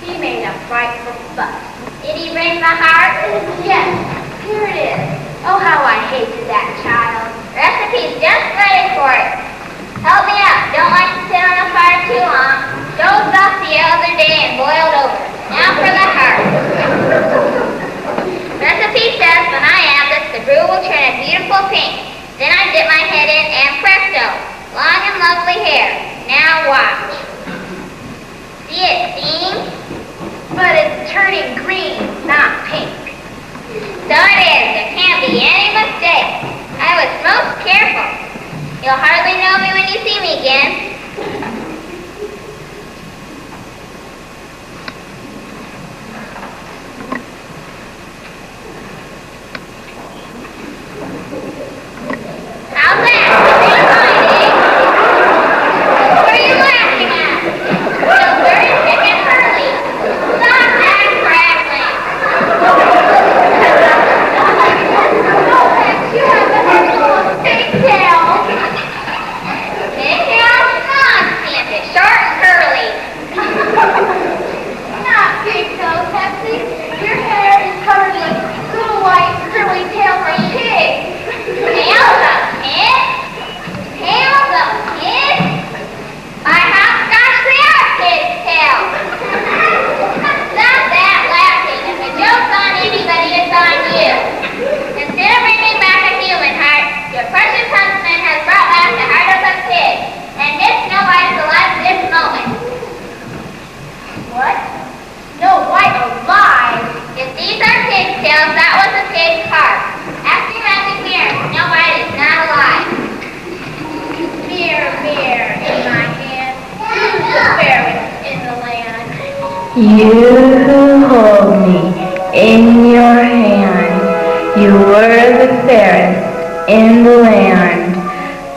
He made a frightful fuss. Did he bring the heart? Yes, here it is. Oh, how I hated that child. Recipe's just ready for it. Help me out. Don't like to sit on the fire too long. Dozed off the other day and boiled over. Now for the heart. Recipe says when I add this, the brew will turn a beautiful pink. Then I dip my head in and presto, long and lovely hair. Now watch. See it steam? But it's turning green, not pink. So it is. There can't be any mistake. I was most careful. You'll hardly know me when you see me again. How's that? Pretty fine, eh? What are you laughing at? Silver, Dick, and Hurley. Stop that crackling. You have a pigtail. Pigtail? You who hold me in your hand, you were the fairest in the land.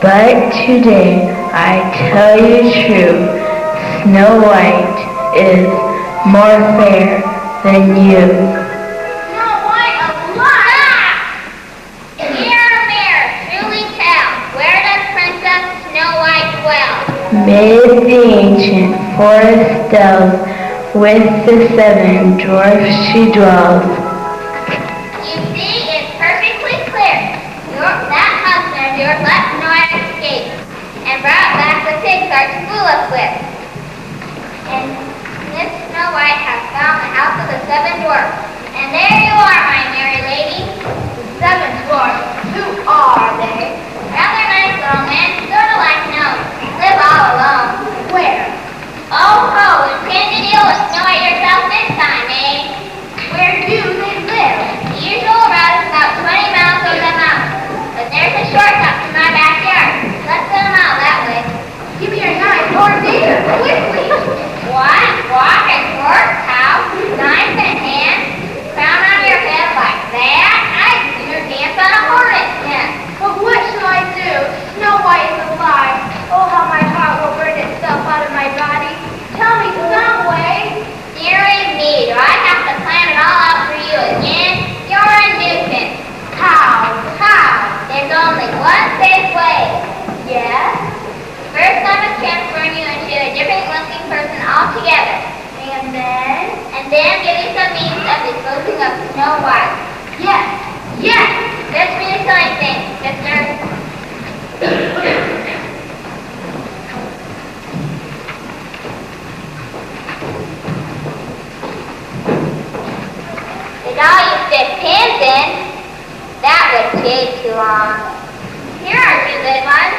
But today I tell you true, Snow White is more fair than you. Snow White alive! Mirror, mirror, truly tell, where does Princess Snow White dwell? Mid the ancient forest dells, with the 7 dwarfs she dwells. You see, it's perfectly clear. That husband of yours let Snow White escape and brought back the pig carts full of whips. And Miss Snow White has found the house of the 7 dwarfs. And there you are, my merry lady. The 7 dwarfs, who are they? Rather nice little men, sort of like gnomes. Live all alone. Where? Oh, ho, intend to deal with Snow White yourself this time, eh? Where do they live? The usual route is about 20 miles over the mountain. But there's a shortcut to my backyard. Let's send them out that way. Give me your knife or dagger, quickly. What? Walk and horse? How? Knife in hand? Crown on your head like that? I'd sooner dance on a hornet's nest. But what shall I do? Snow White is alive. Oh, how my heart will burn itself out of my body. Tell me some way. Dearie me, do I have to plan it all out for you again? You're a nuisance. How? There's only one safe way. Yes? First, I must transform you into a different looking person altogether. And then? And then give you some means of disposing of Snow White. Yes. Let's finish doing things, sister. Did all you stick pins in? That would take too long. Here are 2 good ones.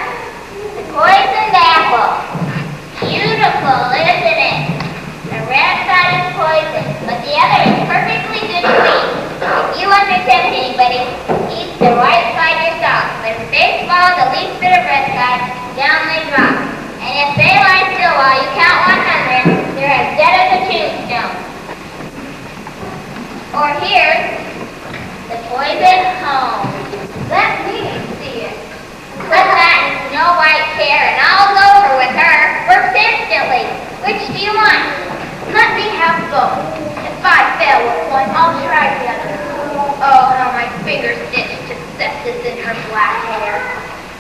The poisoned apple. Beautiful, isn't it? The red side is poison, but the other is perfectly good to eat. If you understand anybody, eat the white side yourself. But if they swallow the least bit of red side, down they drop. And if they lie still while you count 100, they're as dead as a tombstone. Or here's the poison home. Let me see it. Put that in Snow White's hair and all's over with her. Works instantly. Which do you want? Let me have both. If I fail with one, I'll try the other. Oh, how my fingers itch to set this in her black hair.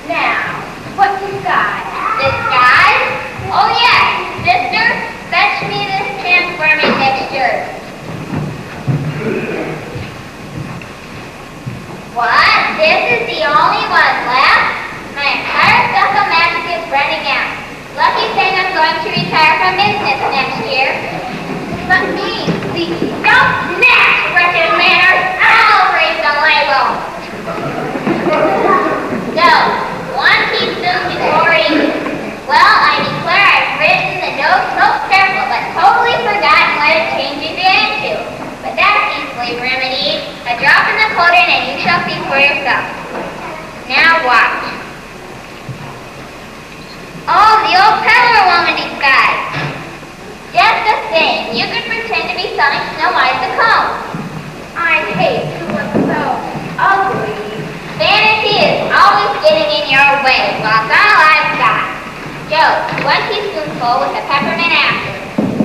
Now, what disguise? Disguise? Oh yes, sister, fetch me this transforming mixture. What? This is the only one left? My entire stock of magic is running out. Lucky thing I'm going to retire from business next year. Let me see. Don't snatch, wretched manners! I'll raise the label. So, 1 teaspoon before eating. Well, I declare I've written the dose most careful, but totally forgotten what it changes it into. But that's easily remedied. A drop in the cauldron and you shall see for yourself. Now watch. Oh, the old peddler woman disguise. Just the same, you could pretend to be selling Snow White the comb. I hate to look so ugly. Vanity is always getting in your way. Well, it's all I've got. Joe, 1 teaspoonful with a peppermint after.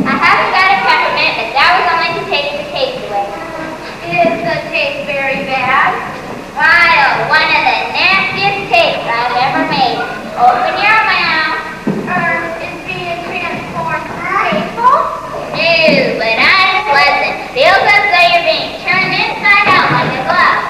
I haven't got a peppermint, but that was only to take the taste away. Is the taste very bad? Vile, one of the nastiest tastes I've ever made. Open your mouth. Is being transformed painful? No, but unpleasant. Feels as though you're being turned inside out like a glove.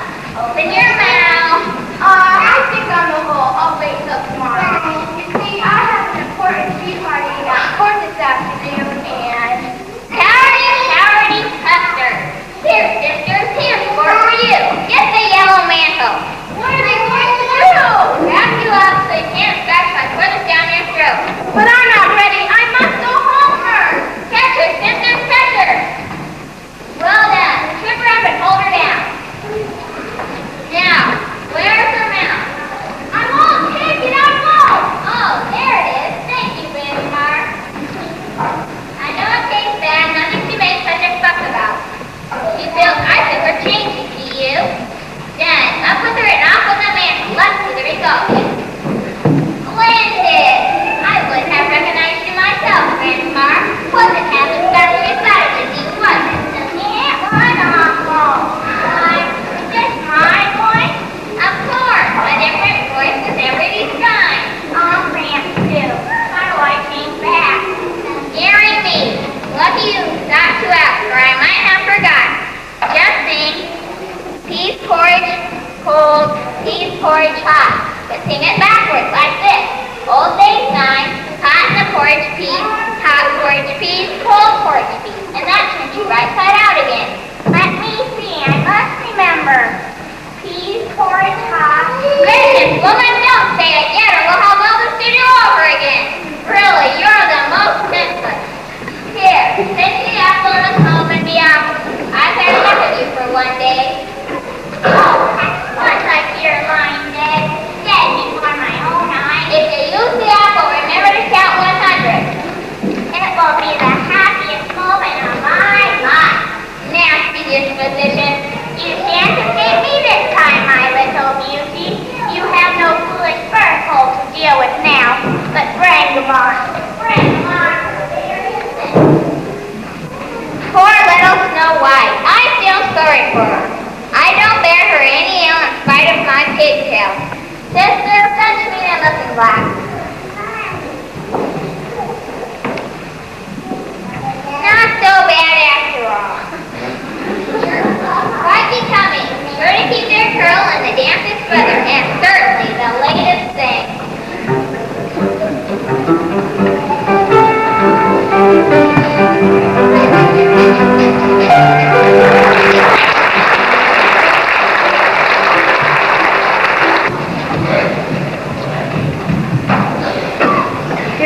Open your mouth. I think on the whole, I'll wait till tomorrow. You see, I have an important tea party at court this afternoon, and... Cowardy custard. Here, sister, transport for you. Get the yellow mantle. What are they going to do? Wrap you up,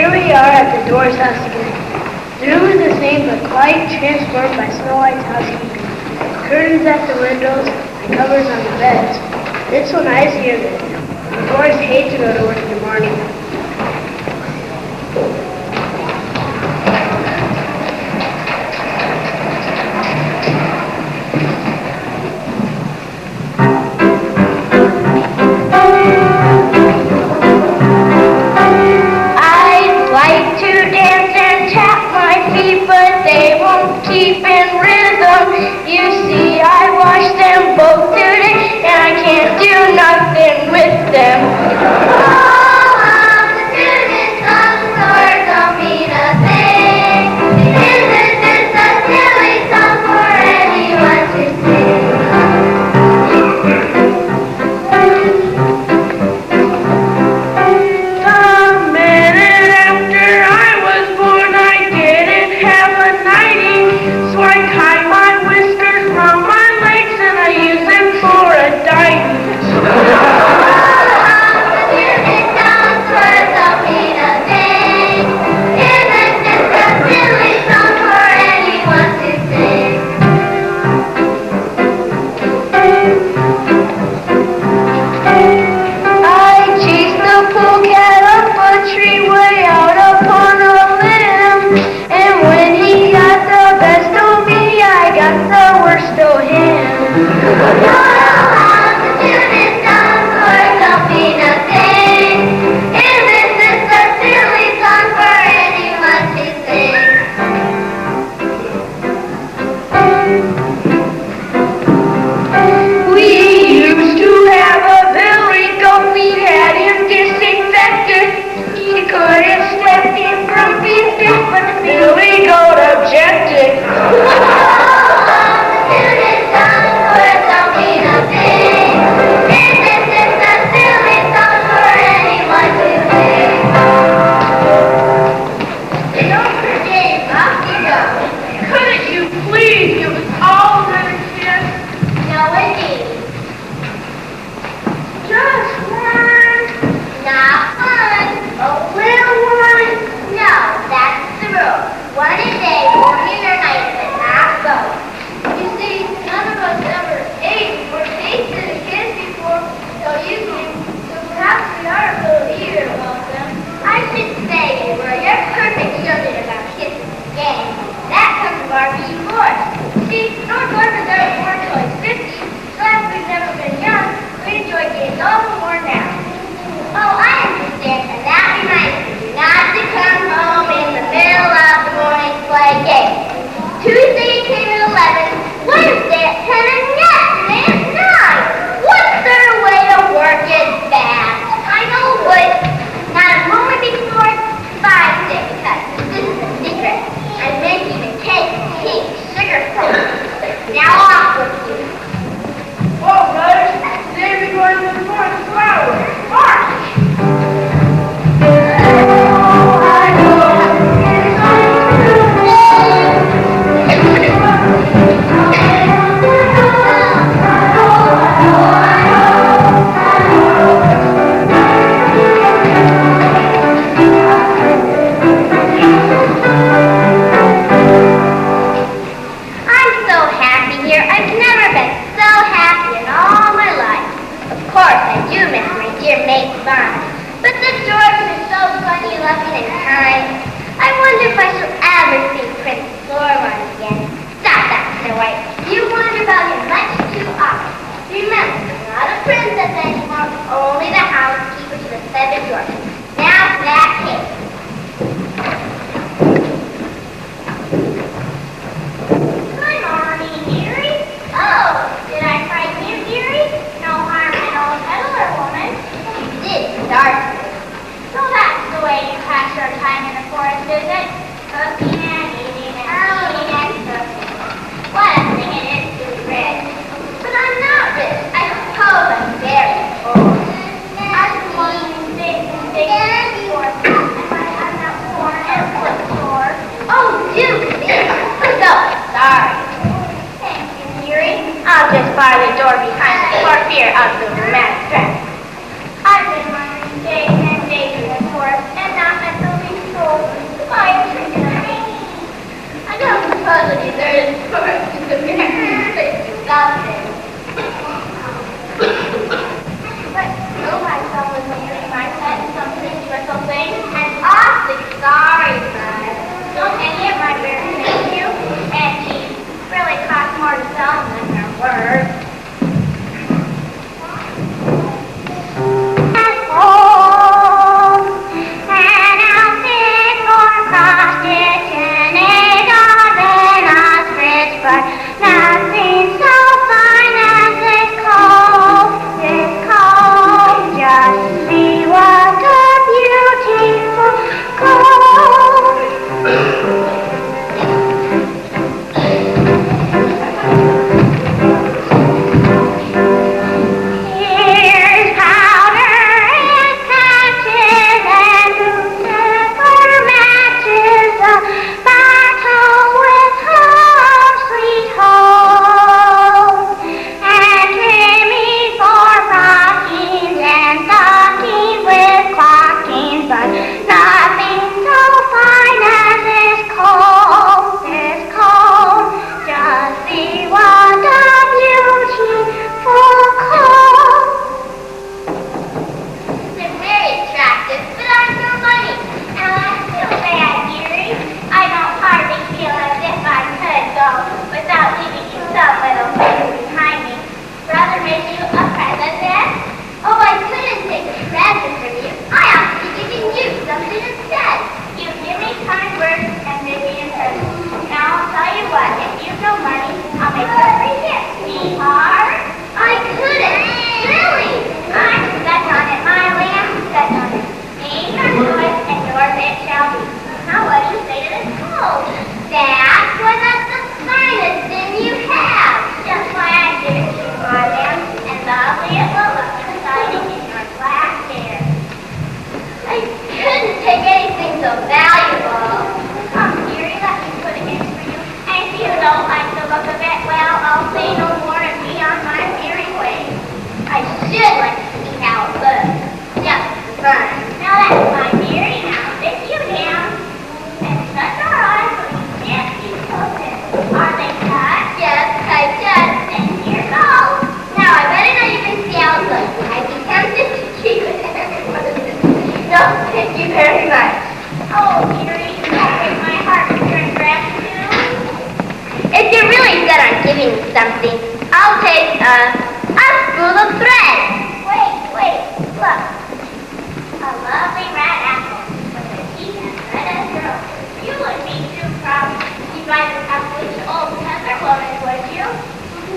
here we are at the Doors house again. The room is the same but quite transformed by Snow White's housekeeping. Curtains at the windows and covers on the beds. It's so nice here that the Doors hate to go to work in the morning. Keep in rhythm. You see, I watched them both today, and I can't do nothing with them. It's disgusting. But oh, my son was wearing my head something special thing, and awfully sorry, son. Don't any of my bears thank you? And she really cost more to sell than her words. Nothing so fine as this cold, just see what a beautiful cold. Here's powder and patches and boosters for matches, a bottle with home sweet home, and trimming for rockings and stockings with clockings, but nothing so fine as this cold, just see what a beautiful cold. They're very attractive, but I'm no money. And I feel bad, Erie. I don't hardly feel as if I could go without leaving you some little thing behind me. Brother made you a present then? Oh, I couldn't take a present from you. I ought to be giving you something instead. You give me kind words and make me a present. Now I'll tell you what, if you've no money, I'll make you a free gift. Sweetheart, I couldn't. Really? I'm set on it, my lamb, set on it. Name your choice and yours it shall be. Now what do you say to this cold? That's why that's the finest thing you have. Just why I give it to you, my lamb, and lovely it will look shining in your black hair. I couldn't take anything so valuable. Come, dearie, let me put it in for you. And if you don't like the look of it, well, I'll say no more and be on my merry way. I should like to see how it looks. Just for fun. Now that's my dearie. Now sit you down and shut your eyes so you can't see close. Are they shut? Yes, I just. Then here goes. Now I better not even see how it looks. I'd be tempted to keep it. No, thank you very much. Oh, dearie, don't break my heart with your gratitude. If you're really set on giving me something, I'll take a spool of thread. Wait, look. A lovely red apple with a teeth as red as girls. You wouldn't be too proud to buy this apple with your old peasant woman, would you?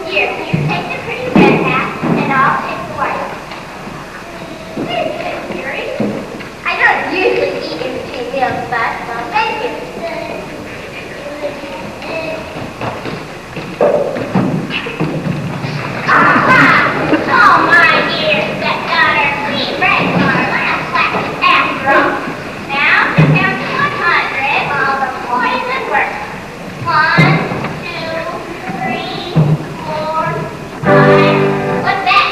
Here, take the pretty red half, and I'll take the white. Here's good, dearie. I don't usually eat in between meals, but thank you. Oh, my dear stepdaughter, we break our last class after all. Now to count to 100 while the poison works. 1, 2, 3, 4, 5. What's that?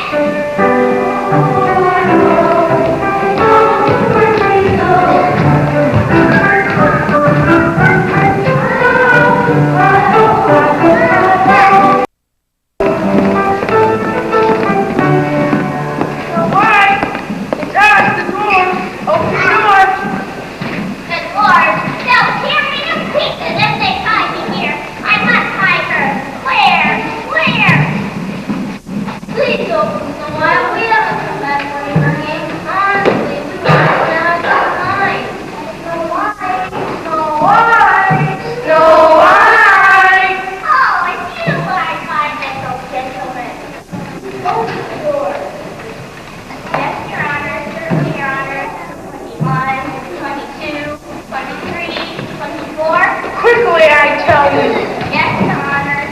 Quickly, I tell you. Yes, Your Honor.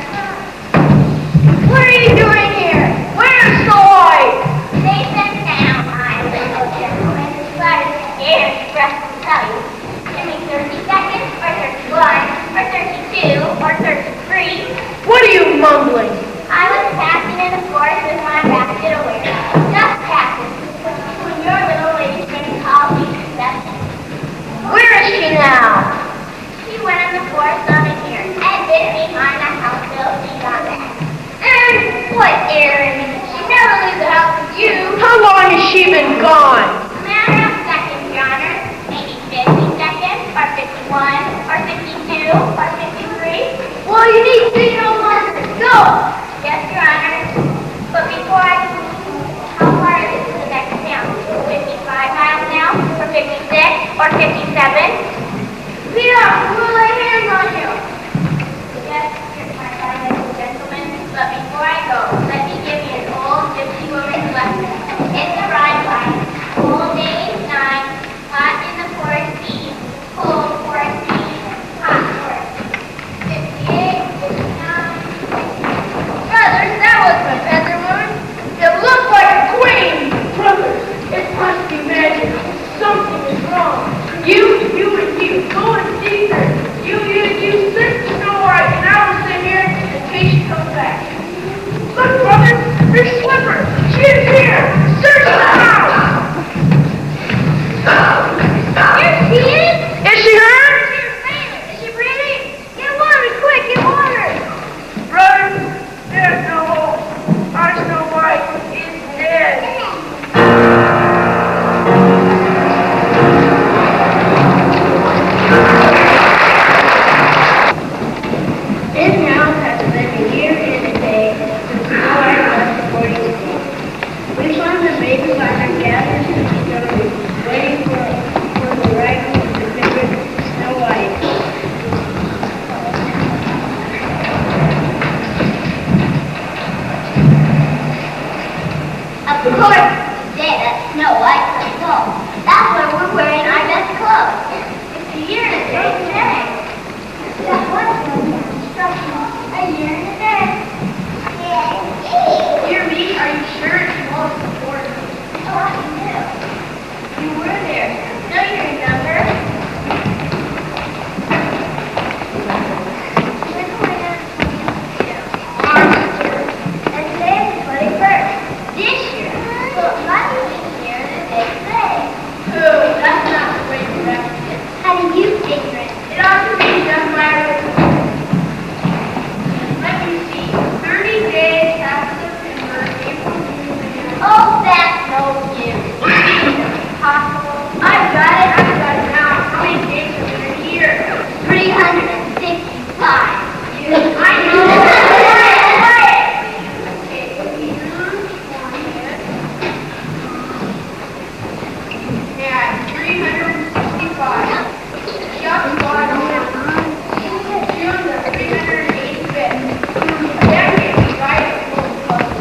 What are you doing here? Where's Snow White? They sent down my little gentleman. But it's scared to rush to tell you. Give me 30 seconds, or 31, or 32, or 33. What are you mumbling? I was passing in the forest with my basket of wares. Just passing. When your little lady friend called me to reception. Where is she now? She went in the forest on a deer and hid behind a house. even gone. Matter of seconds, Your Honor. Maybe 50 seconds, or 51, or 52, or 53. Well, you need to be no longer. Go! Yes, Your Honor. But before I can, how far is it to the next town? 55 miles now, or 56, or 57? Peter, we'll lay hands on you. Yes, my ladies and gentlemen. But before I go, let me give you an old gypsy woman's lesson. It's a rhyme line. Cold days, night, hot in the forest eve. Cold forest eve, hot forest. 58, 59. Brothers, that was my feather woman. It looked like a queen. Brothers, it must be magic. Something is wrong. You, and you, go and see her. You, search Snow White, and I will sit here until she comes back. Look, brothers, there's Slipper. She is here. Search the house. Here she is. Is she hurt? She's fainting. Is she breathing? Get water, quick, get water. Brothers, there's no hope. Our Snow White is dead. It now has been a year and a day since Snow White left the boarding school. We found the baby miner gathered together, waiting for the arrival of the visit Snow White. Of course, today that Snow White comes home. That's why we're wearing our best clothes. It's a year and a day today. That was a year and a day. Dear me, are you sure it's most important? Oh, I knew. You were there. No, you remember. And today is the 21st. This year. So it must be a year and a day today. Oh, that's not the way to reckon it. How do you figure it? It ought to be done by let me see. 30 days after September, April, June, Oh, that's no use. It's impossible. I've got it now. How many days are there in a year? 365. I know. Okay, June 20th. Yeah, 365. Just got on. June the 385th. That may be right at the most puzzle.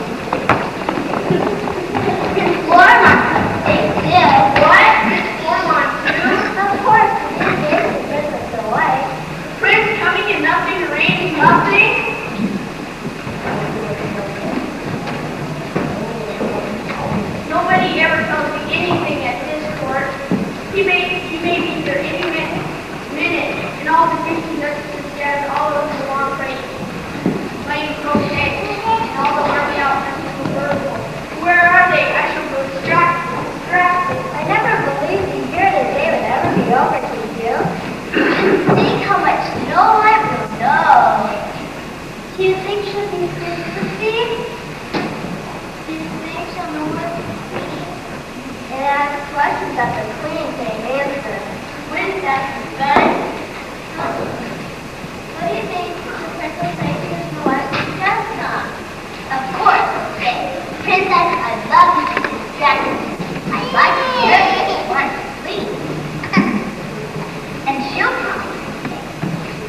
Four months. Big deal. What? It's 4 months, June? Of course, this is the Christmas away. Prince coming and nothing arranged, nothing? Nobody ever tells me anything at this court. He may be there any minute, and all the Disney nurses dead all over the long range, playing croquet, and all the army outfits in the world. Where are they? I shall go distracted. I never believed the year and a day would ever be over to you. Think how much Snow White will know. Do you think she'll be Christmassy? Do you think she'll know what to see? And ask questions that the Queen can't answer. Princess is good. What do you think the princess say to Snow White when she does come? Of course, she'll say, Princess, I love you to distract me. I like to hear you want to sleep. And she'll probably say,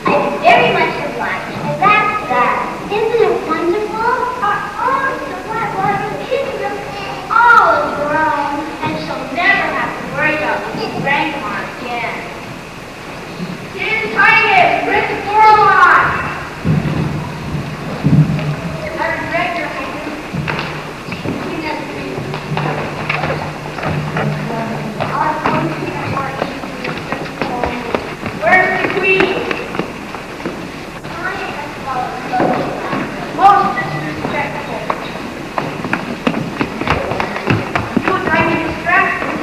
I very much oblige. And that's that. Isn't it wonderful? Oh, Snow White will have a kingdom all of her own. And she'll never have to worry about being grandma again. His Highness, Prince Boromon! I regret your Highness. You never read. Our country are more easy Where's the Queen? I have followed closely. Most disrespectful. You would like me distracted.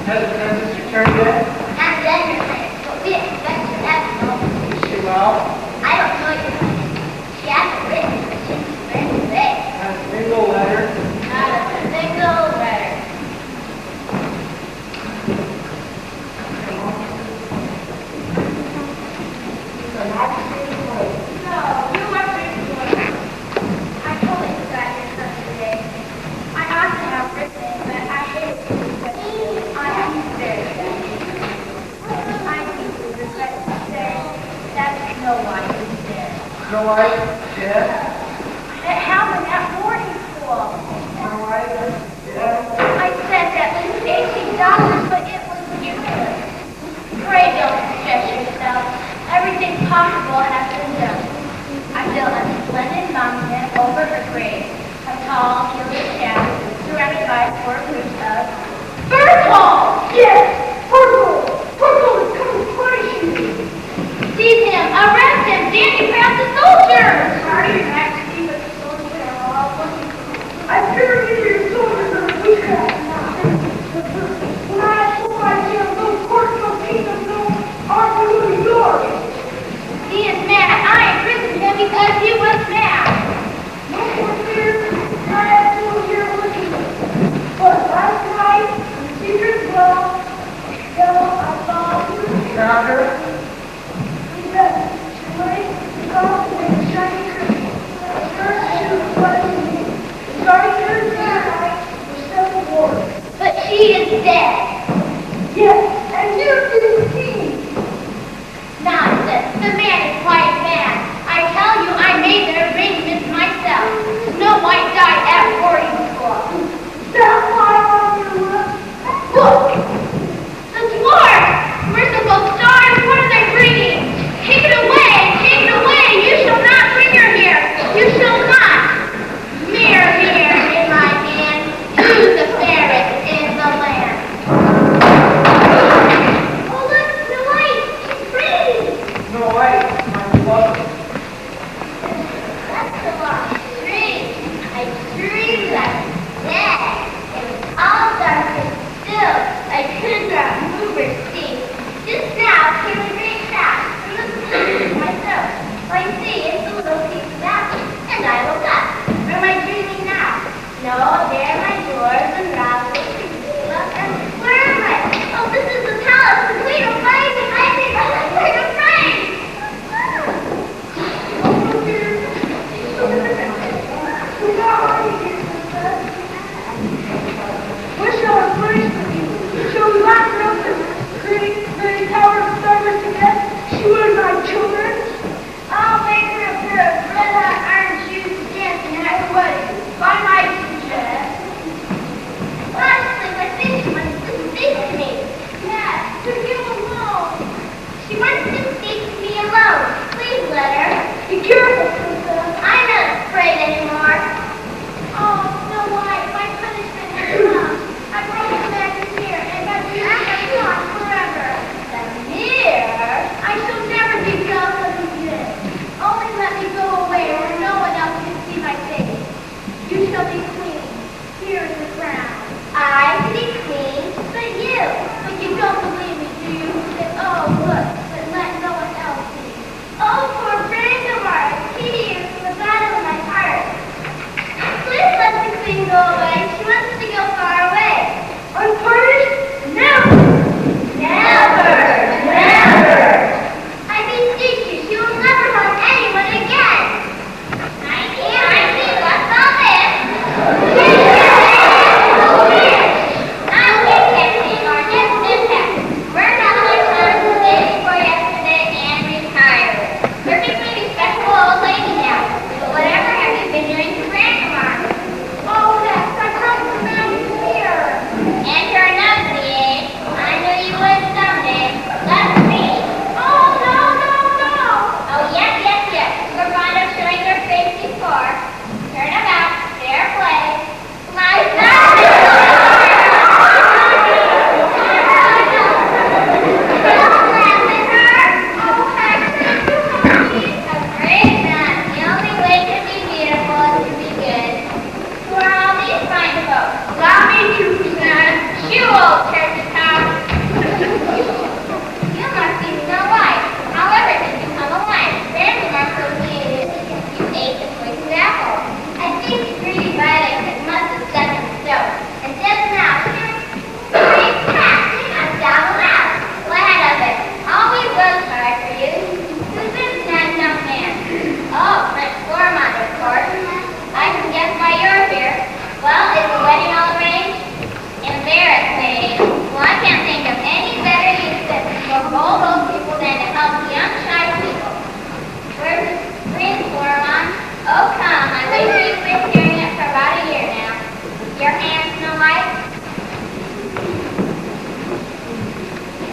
Has the princess returned yet? And then your Highness, but we expect her next moment. Is she well? I don't know your Highness. She hasn't written, but she's ready today. Not a single letter. Not a single letter. Snow White, yeah? It happened at boarding school. Snow White, yeah? I sent at least $18, but it was useless. Pray don't stress yourself. Everything possible has been done. I built a splendid monument over her grave. A tall, gilded shaft surrounded by 4 groups of Berthold! Yes! Berthold! Berthold is coming to punish you! Seize him! Arrest him! Danny found the soldiers! Party your Majesty, but the soldiers are all looking for you. I figured your soldiers are witchcraft now. When I told my jail, no court, no kingdom, no army, no York. He is mad. I imprisoned him because he was mad. No more fear. I have to here looking. But last night, in the secret well, I saw you. Found her? He said, she laid the golf with a shiny curtain. The first shoe was me. The starry curtain tonight was Civil War. But she is dead. Yes, and you didn't see. Nonsense. The man is quite mad. I tell you, I made the arrangements myself. Snow White died at boarding school. That's why I'm on your list. Look! The dwarf! Merciful stars, what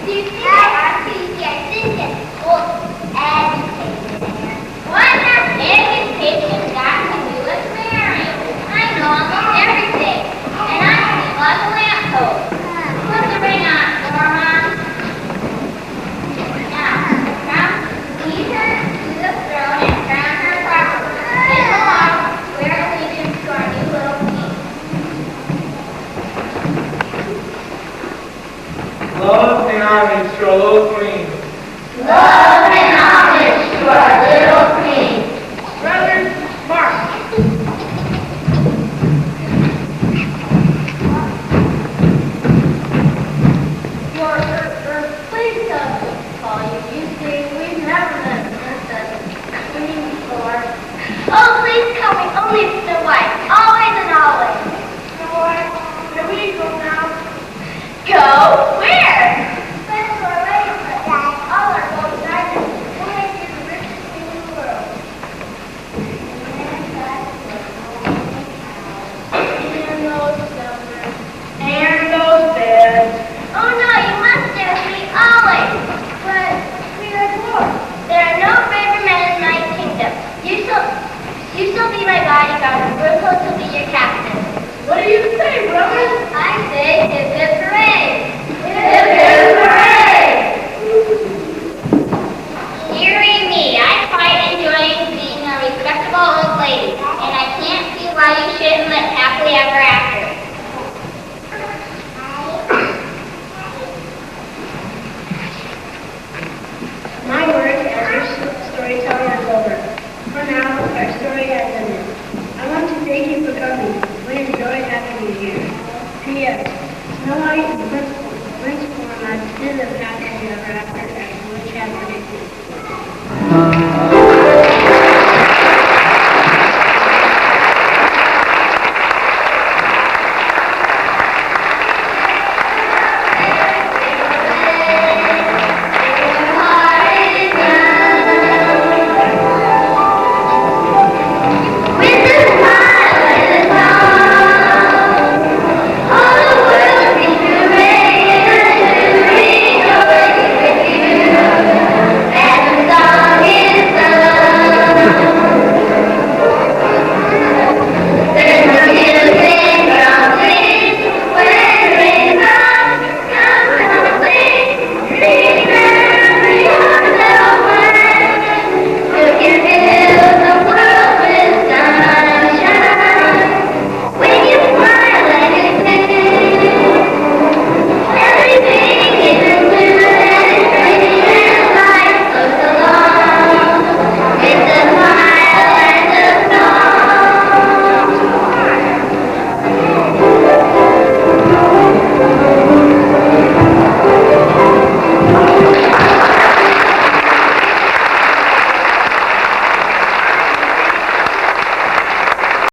Do you think I have to? I think it's called education. What has education got to do with marriage? I know almost everything. And I see lots of lampposts. Put the ring on, Norma. Now, come lead her to the throne and crown her properly. Then along, swear allegiance to our new little king. Love and homage to our little queen. Love and homage to our little queen. Brothers, march. Please don't call you. You see, we've never met a princess queen before. Oh, please call me only Snow White. Always and always. Snow White, here we go now. Go where? That's where we're ready for that. All our gold diamonds. We'll make you the richest queen in the world. And those summers, and those beds. Oh no, you must stay with me always. But we are dwarfs. There are no braver men in my kingdom. You shall be my bodyguard, and Brooklyn will be your captain. What do you say, brother? I say, hip hip hooray! Hip, hip, hooray! Dearie me, I quite enjoy being a respectable old lady, and I can't see why you shouldn't live happily ever after. My work as your storyteller is over. For now, our story has ended. I want to thank you for coming. We enjoyed having you here. P.S. Snow White and Prince Cornlad did live happily ever after, as the witch had predicted.